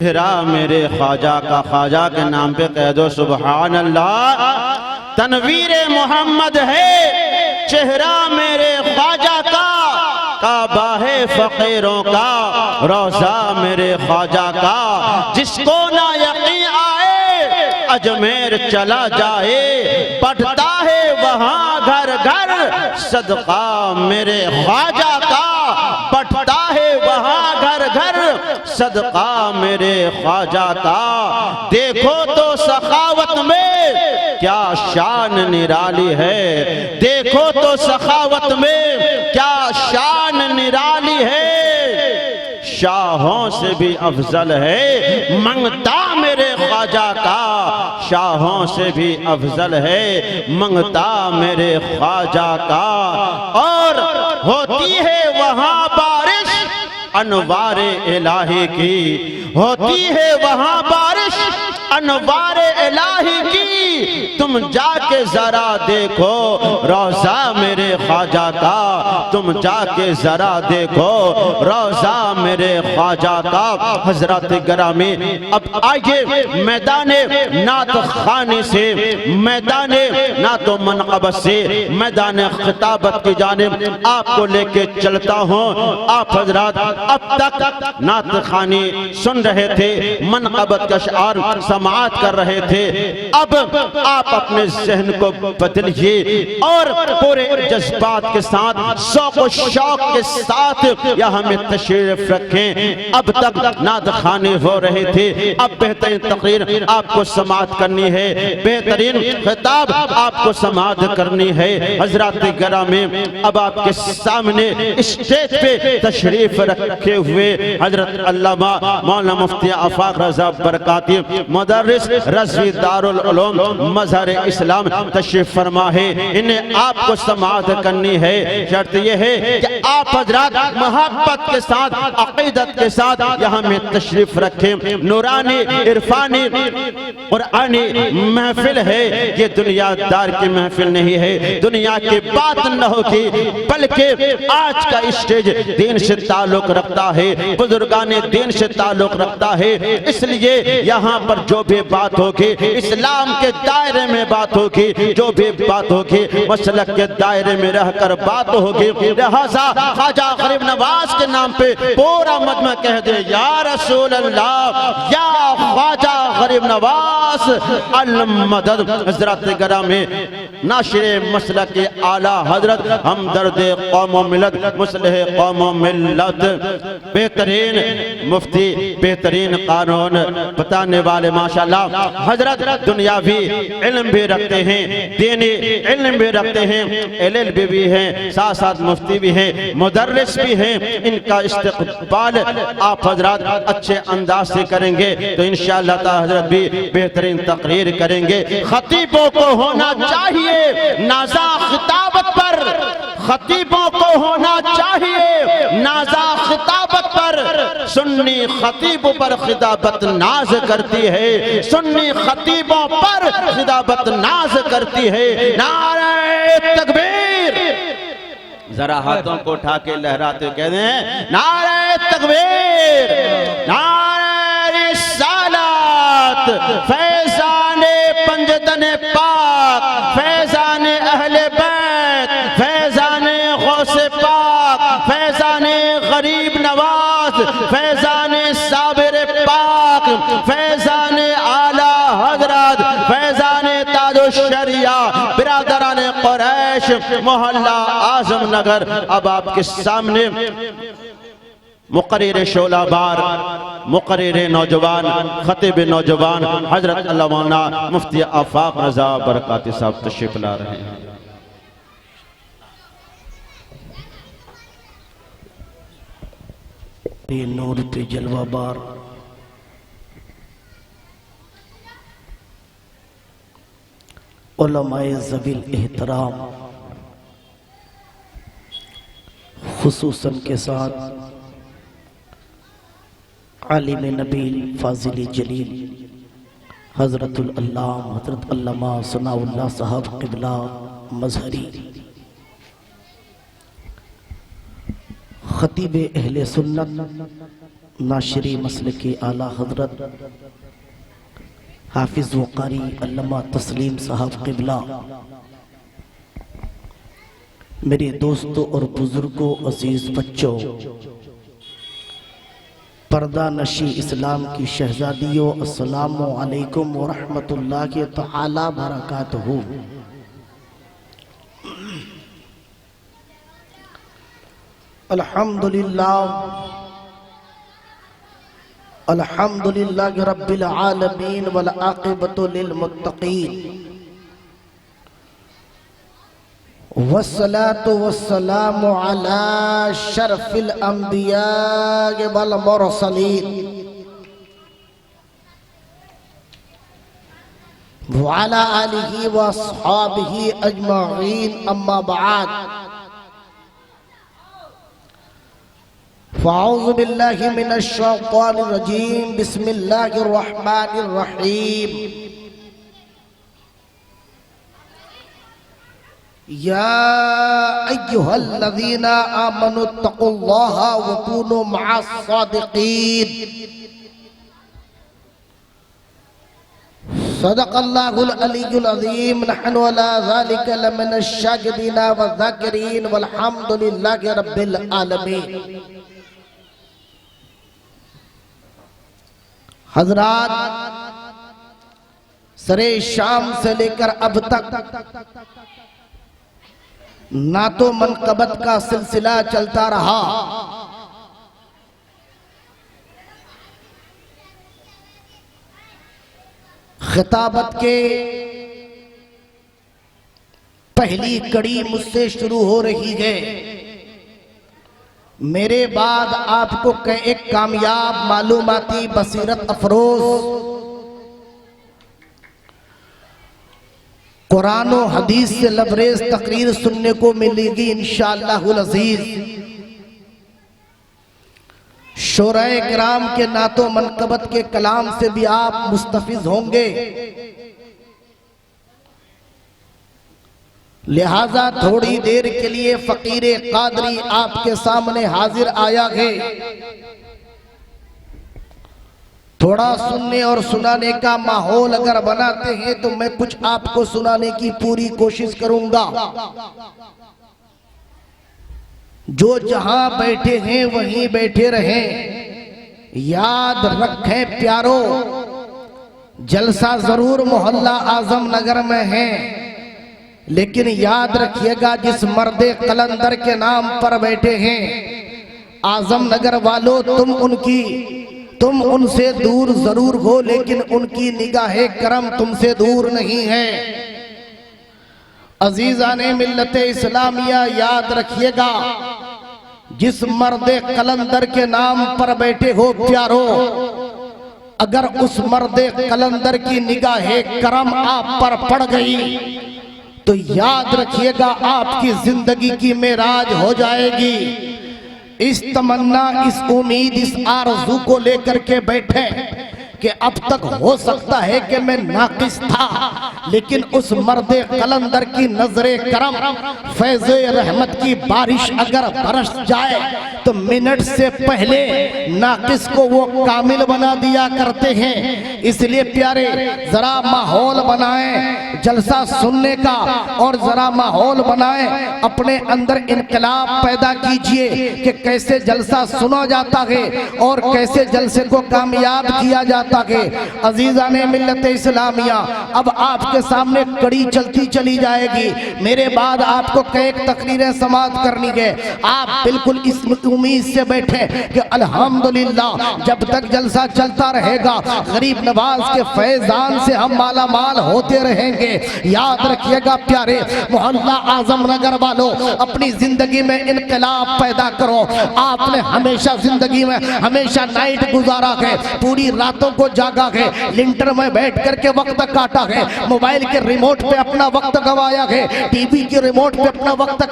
चेहरा मेरे ख्वाजा का, ख्वाजा के नाम पे कह दो सुभान अल्लाह। तनवीर मोहम्मद है चेहरा मेरे ख्वाजा का, काबा है फकीरों का, रोजा मेरे ख्वाजा का। जिसको ना यकीन आए अजमेर चला जाए, बढ़ता है वहां घर घर सदका मेरे ख्वाजा का, बढ़ता है वहां घर घर सदका मेरे ख्वाजा का। देखो तो सखावत में क्या शान निराली है, देखो तो सखावत में क्या शान निराली है। शाहों से भी अफजल है मंगता मेरे ख्वाजा का, शाहों से भी अफजल है मंगता मेरे ख्वाजा का। और होती है वहां बारिश अनवारे इलाही की, होती है वहां बारिश अनवारे इलाही की। तुम जाके जरा देखो रोजा मेरे ख्वाजा का, तुम जाके जरा देखो रोजा मेरे ख्वाजा का। हजरत ग्रामी अब आइए मैदाने नात खानी से, मैदाने नातो मनक़बत से, मैदान खिताबत की जानिब आपको लेके चलता हूँ। आप हजरात अब तक नात खानी सुन रहे थे, मनक़बत का अशआर समाअत कर रहे थे। अब आप अपने जहन को बदलिए और पूरे जज्बात के साथ, शौक और शौक के साथ यहाँ में तशरीफ रखें। अब तक नात खानी हो रहे थे, अब बेहतरीन तकरीर आपको समाअत करनी है, बेहतरीन खिताब आपको समाअत करनी है। हजरात गिरामी अब आपके सामने स्टेज पे तशरीफ रखे हुए हजरत अल्लामा मौलाना मुफ्ती आफाक रजा बरकाती मुदर्रिस रज़वी दारुल उलूम मज़हर इस्लाम तशरीफ फरमा है। इन्हें आपको समाअत करनी है। शर्त यह है कि आप हजरात मोहब्बत के साथ, अकीदत के साथ यहाँ में तशरीफ रखें। नूरानी इरफानी कुरानी महफिल है, ये दुनियादार की महफिल नहीं है, दुनिया की बात न होगी, बल्कि आज का स्टेज दीन से ताल्लुक रखता है, बुजुर्गाने दीन से ताल्लुक रखता है। इसलिए यहाँ पर जो भी बात होगी इस्लाम के दायरे में बात होगी, जो भी बात होगी मसलक के दायरे में रहकर बात होगी। लिहाजा ख्वाजा गरीब नवाज के नाम पे पूरा मजमा कह दे या रसूल अल्लाह, या ख्वाजा गरीब नवाज अल मदद। हजरत गिरामी नाशिर मसलक के आला हजरत हमदर्द कौम व मिल्लत मुस्लिह कौम व मिल्लत, बेहतरीन मुफ्ती, बेहतरीन कानून बताने वाले माशाल्लाह। हजरत दुनियावी इल्म भी रखते हैं, दीनी इल्म भी रखते हैं, LLB भी हैं, साथ साथ मुफ्ती भी हैं, मुदर्रिस भी हैं। इनका इस्तक़बाल आप हजरत अच्छे अंदाज से करेंगे तो इंशाअल्लाह ताला हजरत भी बेहतरीन तकरीर करेंगे। खतीबों को होना चाहिए नाज़ा खिताबत पर, खतीबों को होना चाहिए नाज़ा खिताबत पर। सुन्नी खतीबों पर खिताबत नाज करती है, सुन्नी खतीबों पर खिताबत नाज करती है। नारे तकबीर, जरा हाथों को उठा के लहराते कहते हैं नारे तकबीर, नारे रिसालत, फैज़ाने पंजतने पाक, फैज़ाने अहले बैत, फैज़ाने गौसे पाक, फैज़ाने गरीब नवाज, फैज़ाने साबिर पाक, फैज़ाने आला हजरत, फैज़ाने ताजो शरिया, बिरादराने कुरैश मोहल्ला आजम नगर। अब आपके सामने मुकर्रिर शोलाबार, मुकर्रिर नौजवान, खतीब नौजवान हजरत अल्लामा मुफ्ती आफाक रजा बरकाती साहब तशरीफ ला रहे हैं। नूर पे जलवा बार उलमाए ज़वील एहतराम, खुसूसन के साथ आलिम नबील फाजिल जलील हज़रतुल अल्लाम हज़रत अल्लामा सनाउल्लाह साहब क़िबला मज़हरी, खतीब अहले सुन्नत नाशरी मसल के आला हजरत हाफिज व कारी अल्लामा तस्लीम साहब क़िबला, मेरे दोस्तों और बुजुर्गों, अजीज बच्चों, पर्दा नशी इस्लाम की शहजादियों, अस्सलामु अलैकुम व रहमतुल्लाहि तआला बरकातहू। अल्हम्दुलिल्लाह अल्हम्दुलिल्लाहि रब्बिल आलमीन वल आक़िबतु लिल मुत्तक़ीन वस्सलातु वस्सलामु अला शरफिल अंबिया वल मुरसलीन व अला आलिहि व अस्हाबिहि अजमईन, अम्मा बाद। फ़अऊज़ु बिल्लाहि मिनश शैतानिर रजीम, बिस्मिल्लाहिर रहमानिर रहीम। या अय्युहल्लज़ीना आमनुत्तक़ुल्लाहा व कूनू मअस-सादिक़ीन। सदक़ल्लाहुल अलीयुल अज़ीम। नहनु अला ज़ालिका लमिनश शाहिदीन व ज़ाकिरीन वल्हम्दुलिल्लाहि रब्बिल आलमीन। हजरात, सरे शाम से लेकर अब तक नातो मनकबत का सिलसिला चलता रहा। खिताबत के पहली कड़ी मुझसे शुरू हो रही है। मेरे बाद आपको एक कामयाब मालूमाती बसीरत अफरोज कुरान और हदीस से लबरेज तकरीर सुनने को मिलेगी इंशाअल्लाहुल अजीज। शोराए किराम के नातो मनकबत के कलाम से भी आप मुस्तफिज होंगे, लिहाजा थोड़ी देर के लिए फकीरे कादरी आपके सामने हाजिर आया है। थोड़ा सुनने और सुनाने का माहौल अगर बनाते हैं तो मैं कुछ आपको सुनाने की पूरी कोशिश करूंगा। जो जहां बैठे हैं वहीं बैठे रहें। याद रखें प्यारो, जलसा जरूर मोहल्ला आजम नगर में है, लेकिन याद रखिएगा जिस मर्दे कलंदर के नाम पर बैठे हैं आजम नगर वालों, तुम उनसे दूर जरूर हो, लेकिन उनकी निगाहे करम तुमसे दूर नहीं है। अजीजाने मिल्लते इस्लामिया, याद रखिएगा जिस मर्दे कलंदर के नाम पर बैठे हो प्यारो, अगर उस मर्दे कलंदर की निगाहे करम आप पर पड़ गई तो याद रखिएगा आपकी जिंदगी की मेराज हो जाएगी। इस तमन्ना, इस उम्मीद, इस आरज़ू को लेकर के बैठे कि अब तक हो सकता है कि मैं नाकिस था, लेकिन उस मर्दे कलंदर की नजरे करम, फैज़े रहमत की बारिश अगर बरस जाए तो मिनट से पहले नाकिस को वो कामिल बना दिया करते हैं। इसलिए प्यारे, जरा माहौल बनाएं जलसा सुनने का, और जरा माहौल बनाएं अपने अंदर इनकलाब पैदा कीजिए कि कैसे जलसा सुना जाता है और कैसे जलसे को कामयाब किया जाता है। अजीजाने मिल्लत इस्लामिया, अब आपके सामने कड़ी चलती चली जाएगी। मेरे बाद आपको कई तकरीरें समाप्त करनी है। आप बिल्कुल इस उम्मीद से बैठे कि अल्हम्दुलिल्लाह जब तक जलसा चलता रहेगा गरीब नवाज के फैजान से हम माला माल होते रहेंगे। याद रखिएगा प्यारे मोहल्ला आजम नगर वालों, अपनी जिंदगी में इनकलाब पैदा करो। आपने हमेशा जिंदगी में हमेशा नाइट गुजारा है, पूरी रातों को जागा है, लिंटर में बैठ करके वक्त काटा है, मोबाइल के रिमोट पे अपना वक्त गवाया है, टीवी के रिमोट पे अपना वक्त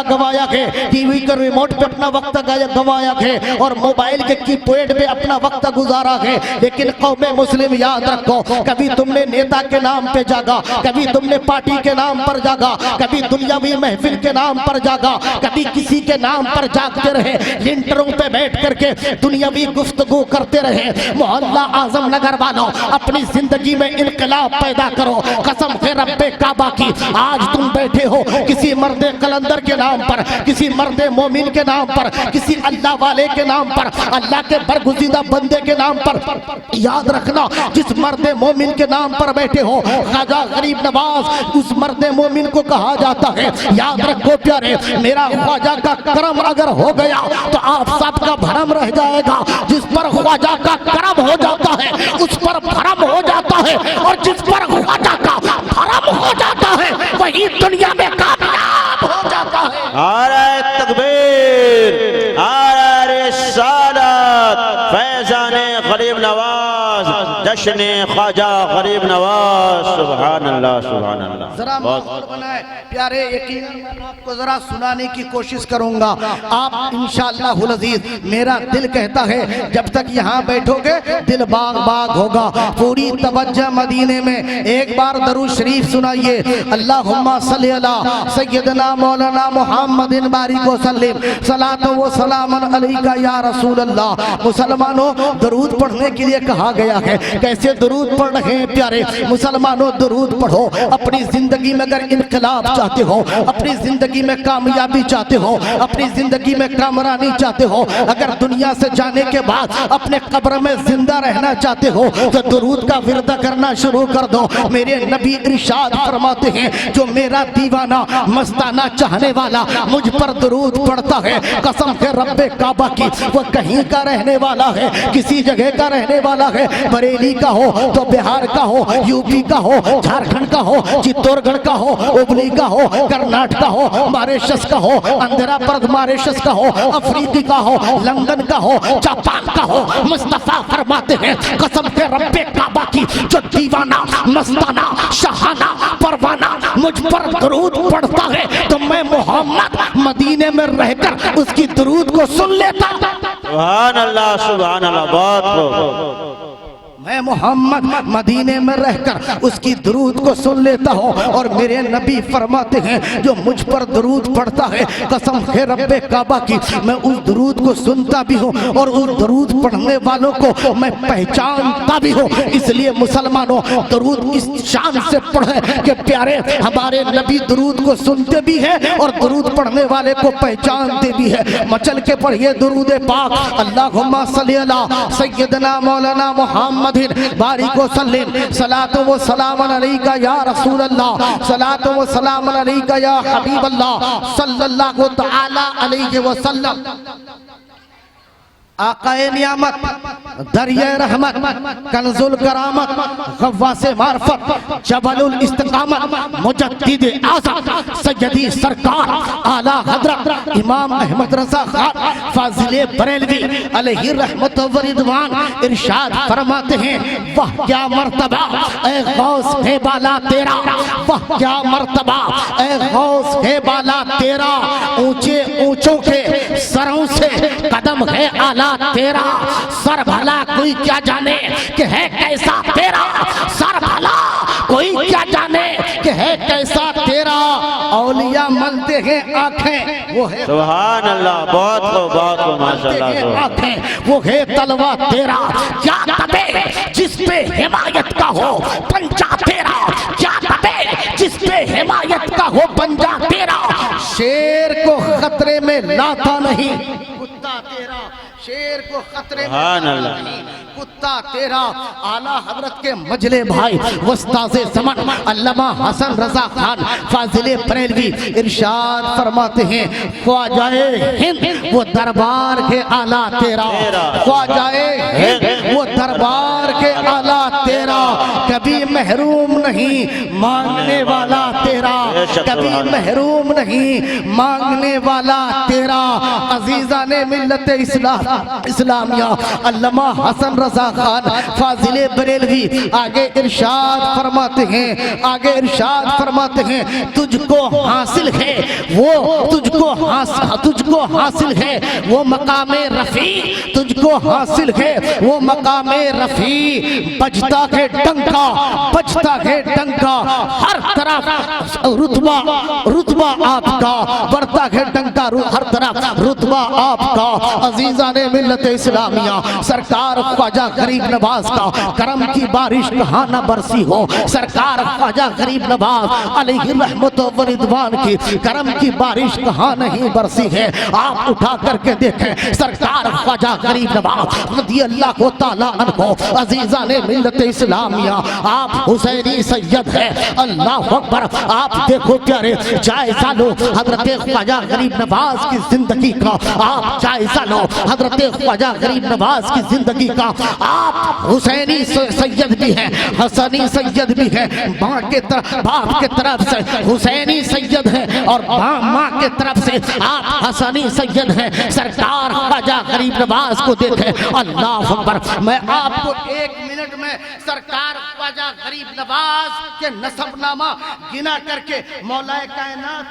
गवाया है, टीवी के रिमोट पे अपना वक्त गवाया है और मोबाइल के कीपैड पे अपना वक्त गुजारा है। लेकिन कौमे मुस्लिम याद रखो, कभी तुमने नेता के नाम पे जागा, कभी तुमने पार्टी के नाम पर जागा, कभी दुनियावी महफिल के नाम पर जागा, कभी किसी के नाम पर जागते रहे, लिंटरों पे बैठ करके दुनियावी गुफ्तगू करते रहे। मोहल्ला आजम नगर वालों, अपनी जिंदगी में इनकलाब पैदा करो। कसम है रब्बे काबा की, आज तुम बैठे हो किसी मर्दे कलंदर के नाम पर, किसी मर्दे मोमिन के नाम पर, किसी अल्लाह वाले के नाम पर, अल्लाह के बरगुज़ीदा बंदे के नाम पर। याद रखना, जिस मर्दे मोमिन के नाम पर बैठे हो, ख्वाजा गरीब नवाज, उस मर्दे मोमिन को कहा जाता है। याद रखो प्यारे, मेरा ख्वाजा का करम अगर हो गया तो आप सबका भरम रह जाएगा। जिस पर ख्वाजा का करम हो जाता है उस पर भरम हो जाता है, और जिस पर ख्वाजा का भरम हो जाता है वही दुनिया में कामयाब हो जाता है। नारे तकबीर, नारे रिसालत, फैज़ाने गरीब नवाज, जश्ने ख्वाजा गरीब नवाज। सुभान अल्लाह, सुभान अल्लाह। जरा माहौल बनाए प्यारे, यकीनन मैं आपको जरा सुनाने की कोशिश करूंगा। आप इंशाअल्लाहुल अज़ीज़, मेरा दिल कहता है जब तक यहाँ बैठोगे दिल बाग बाग होगा। पूरी तवज्जो मदीने में एक बार दरूद शरीफ सुनाइए। अल्लाहुम्मा सल्ली अला सय्यदना मौलाना मुहम्मदिन बारिक वसल्लिम, सलातो व सलामन अलैका या रसूल अल्लाह। मुसलमानों, दरूद पढ़ने के लिए कहा गया है। कैसे दरूद पढ़ रहे हैं प्यारे मुसलमानों? दरूद पढ़ो। अपनी जिंदगी में अगर इनकलाब चाहते हो, अपनी जिंदगी में कामयाबी चाहते हो, अपनी जिंदगी में कामरानी चाहते हो, अगर दुनिया से जाने के बाद अपने कब्र में जिंदा रहना चाहते हो तो दरूद का विरद करना शुरू कर दो। मेरे नबी इरशाद फरमाते हैं, जो मेरा दीवाना मस्ताना चाहने वाला मुझ पर दरूद पढ़ता है, कसम है रब्बे काबा की, वो कहीं का रहने वाला है, किसी जगह का रहने वाला है, बरेली का हो तो बिहार का हो, यूपी का हो, झारखंड का हो, चित्तौड़गढ़ का हो, हुबली का हो, कर्नाटक का हो, मॉरिशस का हो, आंध्रा प्रदेश मॉरिशस का हो, अफ्रीकी का हो, लंदन का हो, जापान का हो, मुस्तफा फरमाते हैं कसम के रब्बे काबा की, जो दीवाना मस्ताना शहाना परवाना मुझ पर दरूद पढ़ता है तो मैं मोहम्मद मदीने में रहकर उसकी दरूद को सुन लेता। सुभान अल्लाह, सुभान अल्लाह। बहुत खूब। मैं मोहम्मद मदीने में रहकर उसकी दरूद को सुन लेता हूँ। और मेरे नबी फरमाते हैं, जो मुझ पर दरूद पढ़ता है, कसम है रब्बे काबा की, मैं उस दरूद को सुनता भी हूँ और उस दरूद पढ़ने वालों को मैं पहचानता भी हूँ। इसलिए मुसलमानों, दरूद इस शान से पढ़े कि प्यारे हमारे नबी दरूद को सुनते भी हैं और दरूद पढ़ने वाले को पहचानते भी है। मचल के पढ़िए दरूद पाक। अल्लाहुम्मा सल्ली अला सय्यदना मौलाना मुहम्मद बारिक वसल्लिम, सलातो व सलामन अलैका या रसूल अल्लाह, सलातो व सलामन अलैका या हबीब अल्लाह सल्लल्लाहु तआला अलैहि वसल्लम। आकाए नियामत, दरिया रहमत, कंजुल करामत, गव्वासे मार्फत, जबलुल इस्तिकामत, मुजद्दिद आज़म सय्यदी सरकार आला हज़रत इमाम अहमद रज़ा खान फाजिले बरेलवी अलैहि रहमत व रिदवान इरशाद फरमाते हैं, वह क्या मर्तबा ए गौस है बाला तेरा, वह क्या मर्तबा ए गौस है बाला तेरा, ऊंचे ऊंचों के सरों से कदम है आला तेरा, सर भला कोई क्या जाने कि है कैसा तेरा, सर भला कोई क्या जाने कि है कैसा तेरा। औलिया मनते हैं आंखें, वो है सुभान अल्लाह। बहुत खूब, माशाअल्लाह। आंखें वो है तलवा तेरा, क्या तबे जिस पे हिमायत का हो पंजा तेरा, क्या तबे जिस पे हिमायत का हो पंजा तेरा। शेर को खतरे में लाता नहीं कुत्ता तेरा, शेर को खतरे में कुत्ता तेरा। आला हजरत के मजले भाई वस्ताज़े ज़मान अल्लामा हसन रज़ा खान फाजिले बरेलवी इरशाद फरमाते हैं, ख्वाजाए हिंद वो दरबार के आला तेरा, ख्वाजाए हिंद वो दरबार के आला तेरा, कभी महरूम नहीं मांगने वाला तेरा, कभी महरूम नहीं मांगने वाला तेरा। अजीज़ा ने मिल्लत इस्लामिया अल्लामा हसन रजा खान फाजिले बरेलवी आगे इरशाद फरमाते हैं तुझको हासिल है वो मकामे रफी, तुझको हासिल है वो मकामे रफी। बजता है डंका हर तरफ रुतबा आपका, बढ़ता है डंका हर तरफ रुतबा आपका। अजीज़ाने मिल्लत इस्लामिया, सरकार ख्वाजा गरीब नवाज का करम की बारिश कहाँ न बरसी हो। सरकार ख्वाजा गरीब नवाज अलैहि रहमत व रिदवान की करम की बारिश कहाँ नहीं बरसी है। आप उठा करके देखें सरकार ख्वाजा गरीब नवाज रज़ी अल्लाह तआला अन्हु। अजीज़ाने मिल्लत इस्लामिया, आप हुसैनी सैयद है, अल्लाह अकबर। आप देखो प्यारे, जायजा लो हजरत ख्वाजा गरीब नवाज की जिंदगी का, आप जायजा लो हजरत ख्वाजा गरीब नवाज की जिंदगी का। आप हुसैनी सैयद भी हैं, हसनी सैयद भी हैं, बाप के तरफ से हुसैनी सैयद है और माँ के तरफ से आप हसनी सैयद हैं। सरकार ख्वाजा गरीब नवाज को देखें, अल्लाह अकबर। मैं आपको 1 मिनट में सरकार ख्वाजा गरीब नवाज के नसबनामा गिना करके मौलाए कायनात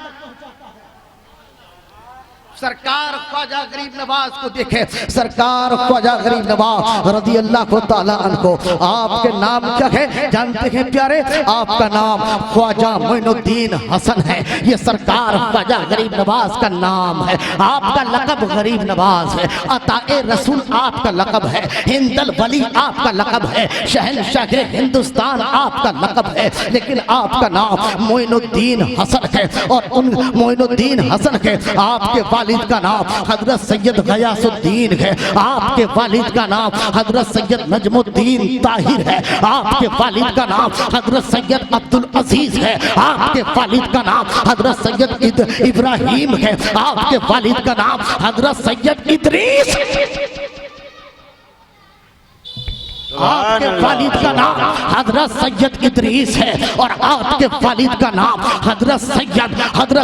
सरकार ख्वाजा गरीब नवाज को देखे। सरकार ख्वाजा गरीब नवाज रज़ी अल्लाह तआला अन्हु। आपके नाम क्या है जानते हैं प्यारे? आपका नाम ख्वाजा मोइनुद्दीन हसन है। ये सरकार ख्वाजा गरीब नवाज का नाम है। आपका लक़ब गरीब नवाज है। अताए रसूल आपका लक़ब है। हिंदल वली आपका लक़ब है। शहंशाह हिंदुस्तान आपका लक़ब है। लेकिन आपका नाम मोइनुद्दीन हसन है। और उन मोइनुद्दीन हसन के आपके वालिद का नाम हजरत सैयद गयासुद्दीन है। आपके वालिद का नाम हजरत सैयद नजमुद्दीन ताहिर है। आपके वालिद का नाम हजरत सैयद अब्दुल अजीज है। आपके वालिद का नाम हजरत सैयद इब्राहिम है। आपके वालिद का नाम हजरत सैयद इदरीस। आपके वालिद का नाम हजरत सैयद इदरीस है। और आपके वालिद का नाम हजरत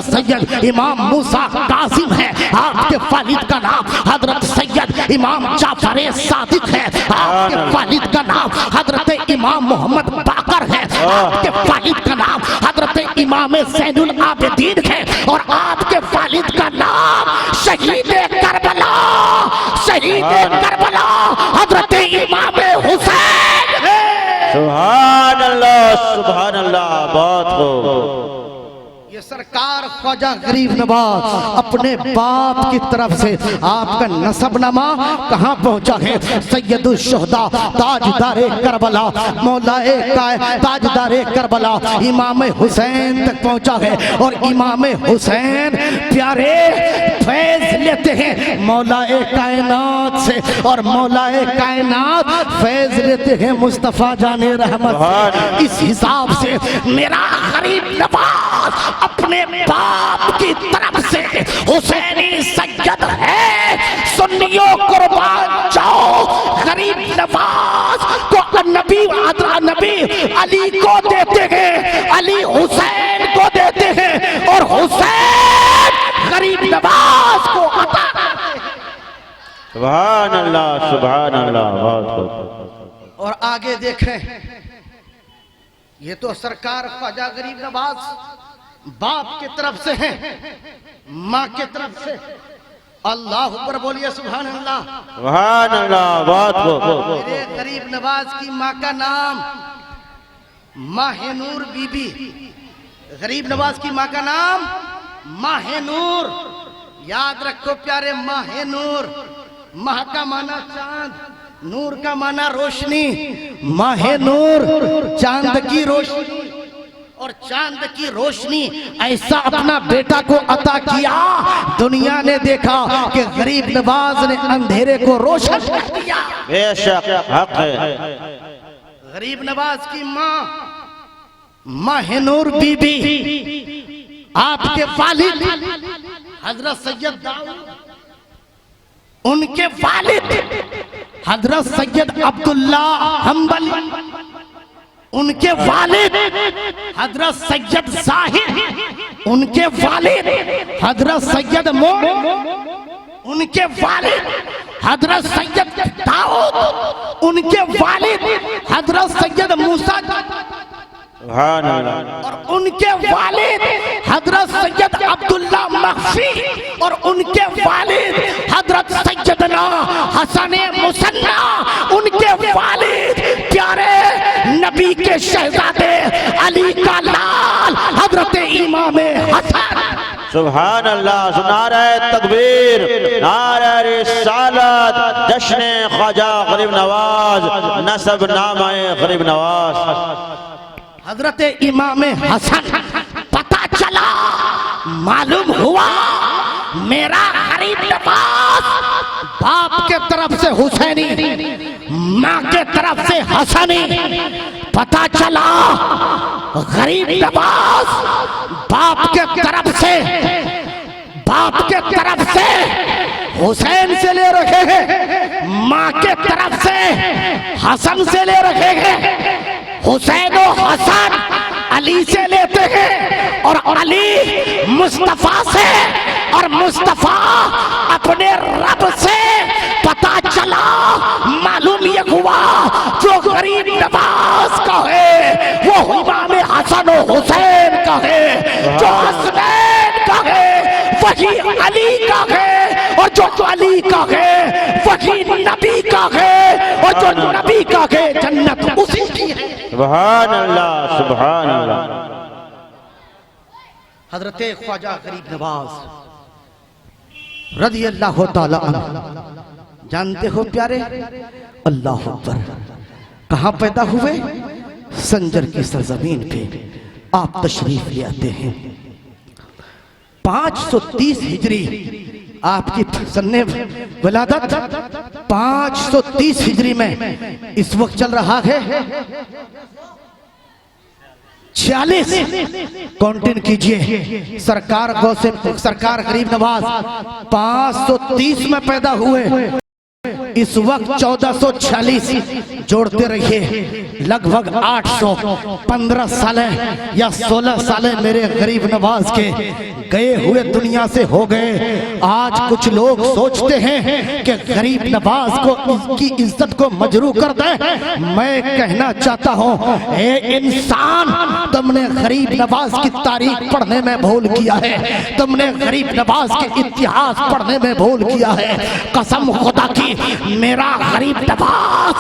सैयद इमाम मूसा कासिम है। आपके वालिद का नाम हजरत सैयद इमाम जाफर सादिक है। आपके वालिद का नाम हजरत इमाम मोहम्मद बाकर है। आपके वालिद का नाम हजरत इमाम ज़ैनुल आबिदीन है। और आपके वालिद का नाम शहीद करबला हजरत इमाम हुसैन है। सुभान अल्लाह, बहुत हो। ये सरकार ख्वाजा गरीब नवाज अपने बाप की तरफ से आपका नसबनामा कहाँ पहुँचा है? सैयदुल शुहदा ताजदारे करबला मौलाए ताजदारे करबला इमाम हुसैन तक पहुँचा है। और इमाम हुसैन प्यारे फैज लेते हैं मौलाए कायनात से। और मौलाए कायनात फैज लेते हैं मुस्तफ़ा जाने रहमत। इस हिसाब से मेरा गरीब नवाज अपने बाप की तरफ से हुसैनी सैयद है। सुन्नियों कुर्बान जाओ, गरीब नवाज को नबी अली को देते हैं, अली हुसैन को देते हैं और हुसैन गरीब नवाज को अता करते हैं। सुभान अल्लाह, बहुत। और आगे देखें, ये तो सरकार ख्वाजा गरीब नवाज बाप की तरफ से है, माँ की तरफ से। अल्लाह ऊपर बोलिए सुभान अल्लाह, बहुत। मेरे गरीब नवाज की माँ का नाम माहिनूर बीबी। गरीब नवाज की माँ का नाम माहिनूर। याद रखो प्यारे, माहिनूर। माह का माना चांद, नूर का माना रोशनी। माहिनूर चांद की रोशनी। और चांद की रोशनी ऐसा अपना बेटा को अता किया, दुनिया ने देखा कि गरीब नवाज ने अंधेरे को रोशन कर दिया। बेशक हक है। गरीब नवाज की माँ माहिनूर बीबी, आपके वालिद हजरत सैयद दाऊद, उनके वालिद हजरत सैयद अब्दुल्ला हम्बली, उनके वालिद हजरत सैयद साहिर, उनके वालिद हजरत सैयद मोड़, उनके वालिद हजरत सैयद दाऊद, उनके वालिद हजरत सैयद मूसा सुभान अल्लाह, और उनके वालिद हजरत सैयद अब्दुल्ला मखफी और उनके वालिद हजरत सैयदना हसन मुसन्ना, उनके वालिद प्यारे नबी के शहजादे अली का लाल हजरत इमाम हसन। सुभान अल्लाह। नारे तकबीर, नारे रिसालत, जश्न ख्वाजा गरीब नवाज, नसब नामाए गरीब नवाज। हजरत इमाम हसन, पता चला, मालूम हुआ मेरा गरीब नवाज बाप के तरफ से हुसैनी, माँ के तरफ से हसनी। पता चला गरीब नवाज बाप के तरफ से हुसैन से ले रखे हैं, माँ के तरफ से हसन से ले रखे हैं। हुसैन और हसन अली से लेते हैं और अली मुस्तफा से और मुस्तफा अपने रब से। पता चला, मालूम ये हुआ जो गरीब नवाज का है वो इमाम हसन और हुसैन का है, जो हसनैन का है वही अली का है, और जो अली का है वही नबी का है, और जो नबी का है जन्नत उसी की है। सुभान अल्लाह, सुभान अल्लाह। हजरत ख्वाजा गरीब नवाज रज़ी अल्लाह ताला अन्हु, जानते हो प्यारे, अल्लाह अकबर, कहाँ पैदा हुए? संजर की सरजमीन पे आप तशरीफ ले आते हैं। 530 हिजरी आपकी सन्ने विलादत 530 हिजरी में इस वक्त चल रहा है 46। काउंटिंग कीजिए। सरकार सरकार गरीब नवाज 530 में पैदा हुए, इस वक्त 1446 जोड़ते रहिए, लगभग 815 साल या 16 साल मेरे गरीब नवाज के गए हुए दुनिया से हो गए। आज कुछ लोग सोचते हैं कि गरीब नवाज को इसकी इज्जत को मजरू कर दे। मैं कहना चाहता हूं, ए इंसान, तुमने गरीब नवाज की तारीख पढ़ने में भूल किया है, तुमने गरीब नवाज के इतिहास पढ़ने में भूल किया है। कसम खुदा की, मेरा गरीब नवाज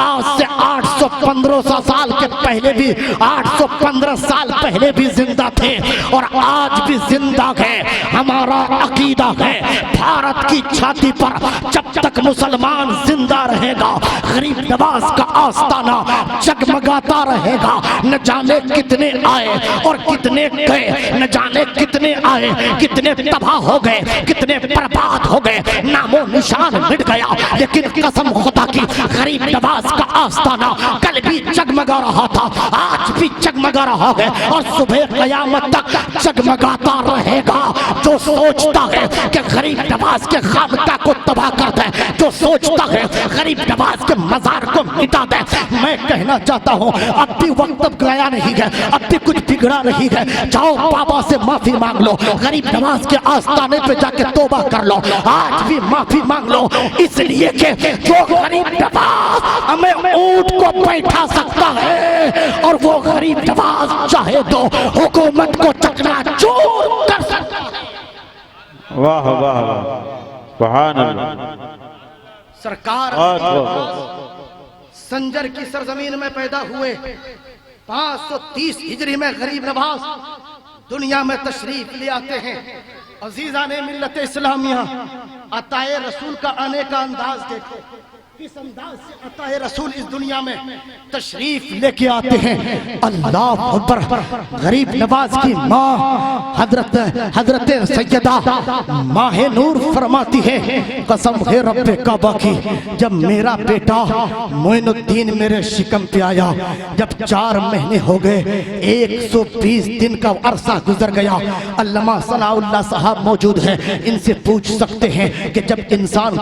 आज से 815 साल के पहले भी 815 साल पहले भी जिंदा थे और आज भी जिंदा है। हमारा अकीदा है, भारत की छाती पर जब तक मुसलमान जिंदा रहेगा गरीब नवाज का आस्ताना जगमगाता रहेगा। न जाने कितने आए और कितने गए, न जाने कितने आए कितने तबाह हो गए, कितने बर्बाद हो गए, नामो निशान मिट गया। लेकिन कसम खुदा की, गरीब नवाज का आस्ताना कल भी जगमगा रहा था, आज भी जगमगा रहा है और सुबह कयामत तक जगमगाता रहेगा। जो सोचता है कि गरीब नवाज के खानका को तबाह कर दे, जो सोचता है गरीब नवाज के मजार को मिटा दे, मैं कहना चाहता हूँ अब भी वक्त गया नहीं है, अब भी कुछ बिगड़ा नहीं है। जाओ बाबा से माफी मांग लो, गरीब नवाज के आस्ताने पे जाके तौबा कर लो, आज भी माफी मांग लो। इसलिए कि जो गरीब नवाज हमें ऊंट को बैठा सकता है और वो गरीब नवाज चाहे तो हुकूमत को चकनाचूर कर सकता है। वाह वाह वाह, सुभान अल्लाह। सरकार संजर की सरजमीन में पैदा हुए 530 हिजरी में गरीब नवाज दुनिया में तशरीफ ले आते हैं। अजीजा ने मिल्लत इस्लामिया अताए रसूल का आने का अंदाज देखो, किस अंदाज से अताए रसूल इस दुनिया में तशरीफ लेके आते हैं। अल्लाह अकबर। गरीब नवाज की माँ हजरत सैयदा माहे नूर फरमाती है, कसम है रब्बे काबा की, जब मेरा बेटा मोइनुद्दीन मेरे शिकम पे आया, जब 4 महीने हो गए, 120 दिन का अरसा गुजर गया। अल्लामा सनाउल्लाह साहब मौजूद है, इनसे पूछ सकते हैं कि जब इंसान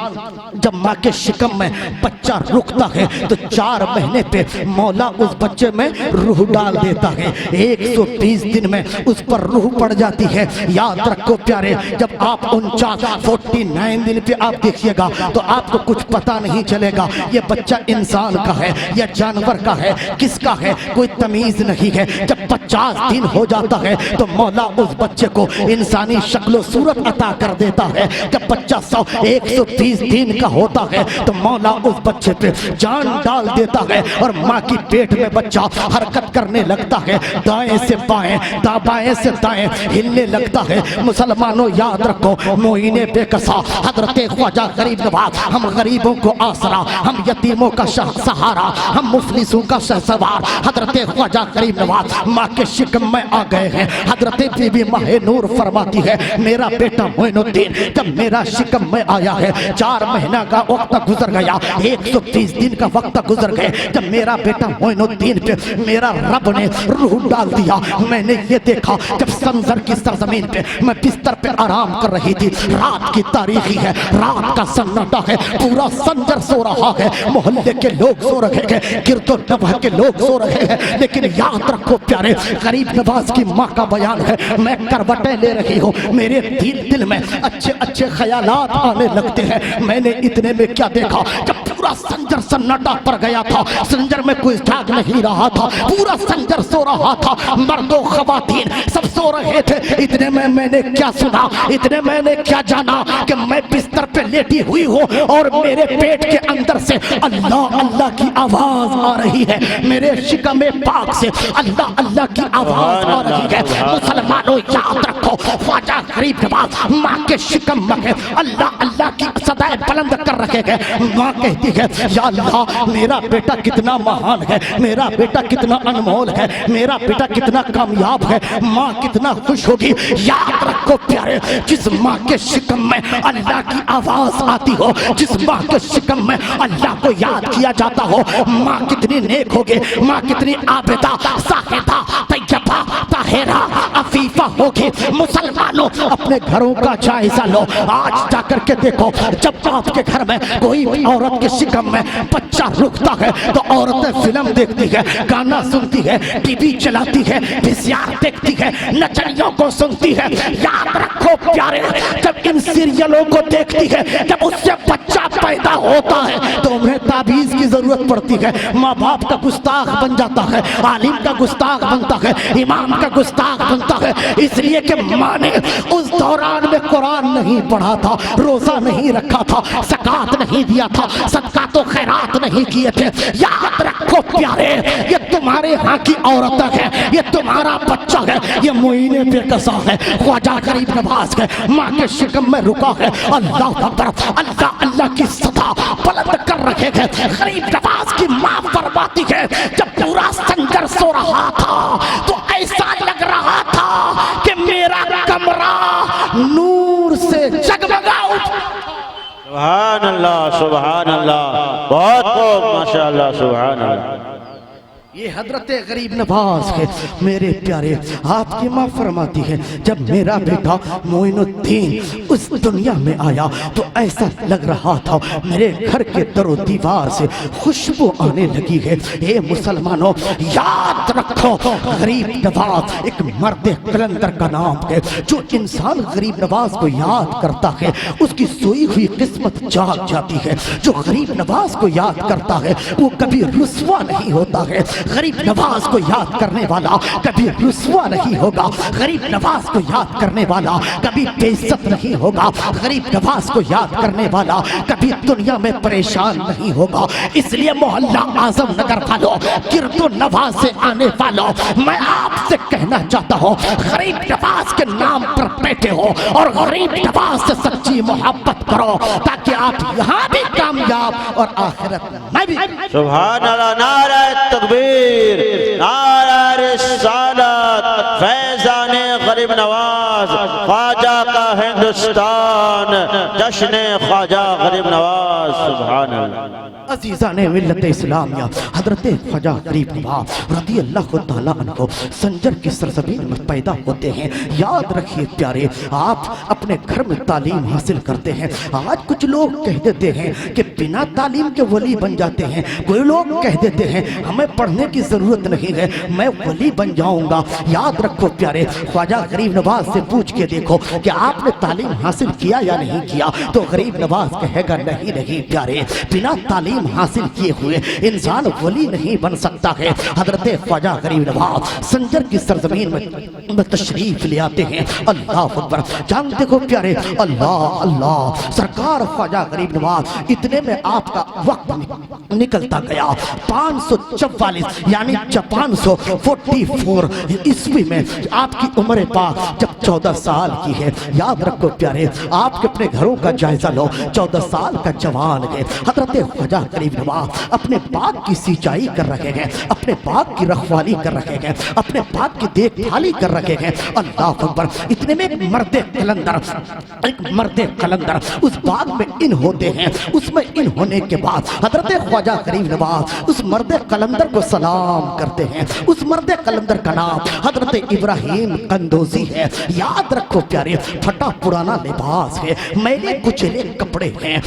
जब माँ के शिकम में बच्चा रुकता है तो 4 महीने पे मौला उस बच्चे में रूह डाल देता है। 120 दिन में उस पर रूह पड़ जाती है। याद रखो प्यारे, जब आप 49 दिन पे आप देखिएगा तो आपको कुछ पता नहीं चलेगा ये बच्चा इंसान का है या जानवर का है, किसका है, कोई तमीज नहीं है। जब 50 दिन हो जाता है तो मौला उस बच्चे को इंसानी शक्ल सूरत अता कर देता है। जब बच्चा 130 दिन का होता है तो मौला उस बच्चे पे जान डाल देता है और माँ की पेट में बच्चा हरकत करने लगता है, दाएं से बाएं, बाएं से दाएं हिलने लगता है। मुसलमानों याद रखो, मोइने बेकसा हजरत ख्वाजा गरीब नवाज, हम गरीबों को आसरा, हम यतीमों का सहारा, हम मुफलिसों का शहसवार, हजरत ख्वाजा गरीब नवाज माँ के शिकम में आ गए हैं। हजरत बीबी माहे नूर फरमाती है, मेरा बेटा मोइनुद्दीन जब मेरा शिकम में आया है, 4 महीना का वक्त गुजर गया, 130 दिन का वक्त गुजर गए। जब मेरा बेटा मोइनुद्दीन पे मेरा रब ने रूह डाल दिया, मैंने ये देखा जब संजर की सरजमीन पे मैं बिस्तर पे आराम कर रही थी, रात की तारीखी है, रात का सन्नाटा है, पूरा संजर सो रहा है, मोहल्ले के लोग सो रहे हैं, गिरदो नवाह के लोग सो रहे हैं। लेकिन याद रखो प्यारे, गरीब नवाज की माँ का बयान है, मैं करवटें ले रही हूँ, मेरे दिल में अच्छे अच्छे ख्यालात आने लगते हैं। मैंने इतने में क्या देखा, जब पूरा संजर सन्नाटा पड़ गया था, संजर में कोई जाग नहीं रहा था, पूरा संजर सो रहा था, मर्दों खवातीन सब सो रहे थे। इतने में मैंने क्या सुना, इतने मैंने क्या जाना कि मैं बिस्तर पे लेटी हुई हूँ और मेरे पेट के अंदर से अल्लाह अल्लाह की आवाज आ रही है, मेरे शिकमे पाक से अल्लाह अल्लाह की आवाज आ रही है। मुसलमानों याद रखो, ख्वाजा गरीब नवाज माँ के शिकम में अल्लाह अल्लाह की सदाएं बुलंद कर रखे हैं। माँ कहती है, या अल्लाह मेरा बेटा कितना महान है, मेरा बेटा कितना अनमोल है, मेरा बेटा कितना कामयाब है। माँ कितना खुश होगी। याद रखो प्यारे, जिस माँ के शिकम में अल्लाह की आवाज आती हो, जिस माँ के शिकम में अल्लाह को याद किया जाता हो, माँ कितनी नेक होगी, माँ कितनी आबिदा, साहिदा, तैयबा, ताहिरा, अफीफा होगी। मुसलमानों अपने घरों का जायजा लो, आज जाकर के देखो, जब आपके घर में कोई औरत के शिकम में बच्चा रुकता है तो औरतें फिल्म देखती है, गाना सुनती है, टीवी चलाती है, वीसीआर देखती है, नचनियों को सुनती है। याद रखो प्यारे, जब इन सीरियलों को देखती है, जब उससे बच्चा पैदा होता है तो उन्हें ताबीज की जरूरत पड़ती है। माँ बाप का गुस्ताख बन जाता है, आलिम का गुस्ताख बनता है, इमाम का गुस्ताख बनता है, इसलिए कि माँ ने उस दौरान में कुरान नहीं पढ़ा था, रोजा नहीं रखा था, ज़कात नहीं दिया था, सदका तो खैरात नहीं किए थे। याद रखो प्यारे, ये तुम्हारे यहाँ की औरत है, ये तुम्हारा बच्चा है, ये मोइने बेकसा है, ख्वाजा गरीब नवाज है, माँ के शिकम में रुका है। अल्लाह अकबर, अल्लाह अल्लाह की सदा बुलंद कर रखे हैं। गरीब नवाज की माँ फरमाती है, जब पूरा संजर सो रहा था तो ऐसा लग रहा था कि मेरा कमरा नूर से जगमगा उठा। सुभान अल्लाह, सुभान अल्लाह, बहुत खूब, माशाअल्लाह, सुभान अल्लाह। ये हजरत गरीब नवाज है। मेरे प्यारे, आपकी माँ फरमाती है, जब मेरा बेटा मोइनुद्दीन उस दुनिया में आया तो ऐसा लग रहा था मेरे घर के दरो दीवार से खुशबू आने लगी है। ये मुसलमानों याद रखो, गरीब नवाज एक मर्द कलंदर का नाम है। जो इंसान गरीब नवाज को याद करता है उसकी सोई हुई किस्मत जाग जाती है। जो गरीब नवाज को याद करता है वो कभी रुस्वा नहीं होता है। गरीब नवाज को याद करने वाला कभी रुस्वा नहीं होगा। गरीब नवाज को याद करने वाला कभी बेइज्जत नहीं होगा। गरीब नवाज को याद करने वाला कभी दुनिया में परेशान नहीं होगा। इसलिए मोहल्ला आजम नगर वालों, गिरदो नवाज से आने वालों, मैं आपसे कहना चाहता हूँ, गरीब नवाज के नाम पर बैठे हो और गरीब नवाज से सच्ची मोहब्बत करो ताकि आप यहाँ भी कामयाब और आखिरत में भी। सुभान अल्लाह, नारा तकबीर, नारा रिसालत, फैज़ाने गरीब नवाज, ख्वाजा का हिंदुस्तान, जश्न ख्वाजा गरीब नवाज। सुभान अल्लाह। अजीजा ने मिल्लत इस्लामिया हजरत ख्वाजा गरीब नवाज रज़ी अल्लाह तआला अन्हु संजर की सरजमीन में पैदा होते हैं। याद रखिए प्यारे, आप अपने घर में तालीम हासिल करते हैं। आज कुछ लोग कह देते हैं कि बिना तालीम के वली बन जाते हैं। कोई लोग कह देते हैं हमें पढ़ने की जरूरत नहीं है, मैं वली बन जाऊंगा। याद रखो प्यारे, ख्वाजा गरीब नवाज से पूछ के देखो कि आपने तालीम हासिल किया या नहीं किया, तो गरीब नवाज कहेगा नहीं नहीं प्यारे, बिना तालीम हासिल किए हुए इंसान वली नहीं बन सकता है। हजरत ख्वाजा गरीब नवाज संजर की सरजमीन में तशरीफ ले आते हैं। अल्लाह अकबर, जान देखो प्यारे, अल्लाह अल्लाह। सरकार ख्वाजा गरीब नवाज इतने में आपका वक्त निकलता गया। 544 यानी 544 ईस्वी में आपकी उम्र पाक जब 14 साल की है। याद रखो प्यारे, आपके अपने घरों का जायजा लो, 14 साल का जवान है। हजरत ख्वाजा गरीब नवाज अपने बाग की सिंचाई कर रहे हैं, अपने बाग की रखवाली कर रहे हैं, अपने बाग की देखभाली कर रहे हैं। अल्लाह अकबर, इतने में एक मर्दे कलंदर उस बाग में इन होते हैं। उसमें इन होने के बाद हजरत ख्वाजा गरीब नवाज उस मर्दे कलंदर को सलाम करते हैं। उस मर्दे कलंदर का नाम हजरत इब्राहिम कंदोजी है। याद रखो प्यारे, फटा पुराना लिबास है, मैले कुचले कपड़े हैं,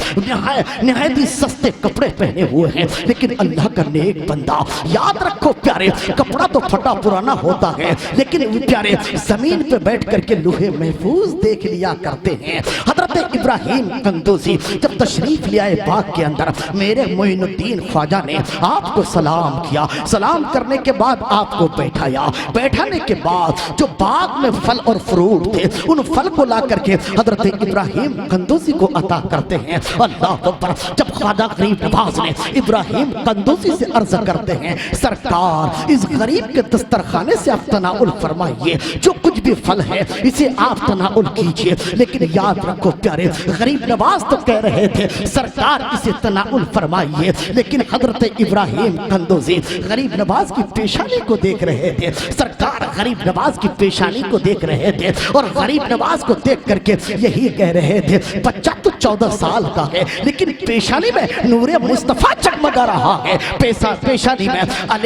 निहायत ही सस्ते कपड़े पहने हुए हैं, लेकिन अल्लाह का नेक बंदा। याद रखो प्यारे, कपड़ा तो फटा पुराना होता है, लेकिन प्यारे जमीन पे बैठ करके लूहे महफूज देख लिया करते हैं। हजरत इब्राहिम कंदोजी जब तशरीफ ले आए बाग के अंदर, मेरे मोइनुद्दीन ख्वाजा ने आपको सलाम किया। सलाम करने के बाद आपको बैठाया। बैठाने के बाद जो बाग में फल और फ्रूट थे, उन फल को ला करके हजरत इब्राहिम कंदोजी को अता करते हैं। अल्लाह अकबर, जब ख्वाजा गरीब नवाज ने इब्राहिम कंदोजी से अर्ज करते हैं, सरकार इस गरीब के दस्तरखाने से आप तनाउल फरमाइए, जो कुछ भी फल है इसे आप तनाउल कीजिए। लेकिन याद रखो प्यारे, गरीब नवाज तो कह रहे थे सरकार इसे तनाउल फरमाइए, लेकिन हजरत इब्राहिम कंदोजी गरीब नवाज की पेशानी को देख रहे थे। सरकार गरीब नवाज की पेशानी को देख रहे थे और गरीब नवाज को देख करके यही कह रहे थे, बच्चा तो 14 साल का है, लेकिन पेशानी में नूरे मुस्तफा जगमगा रहा है।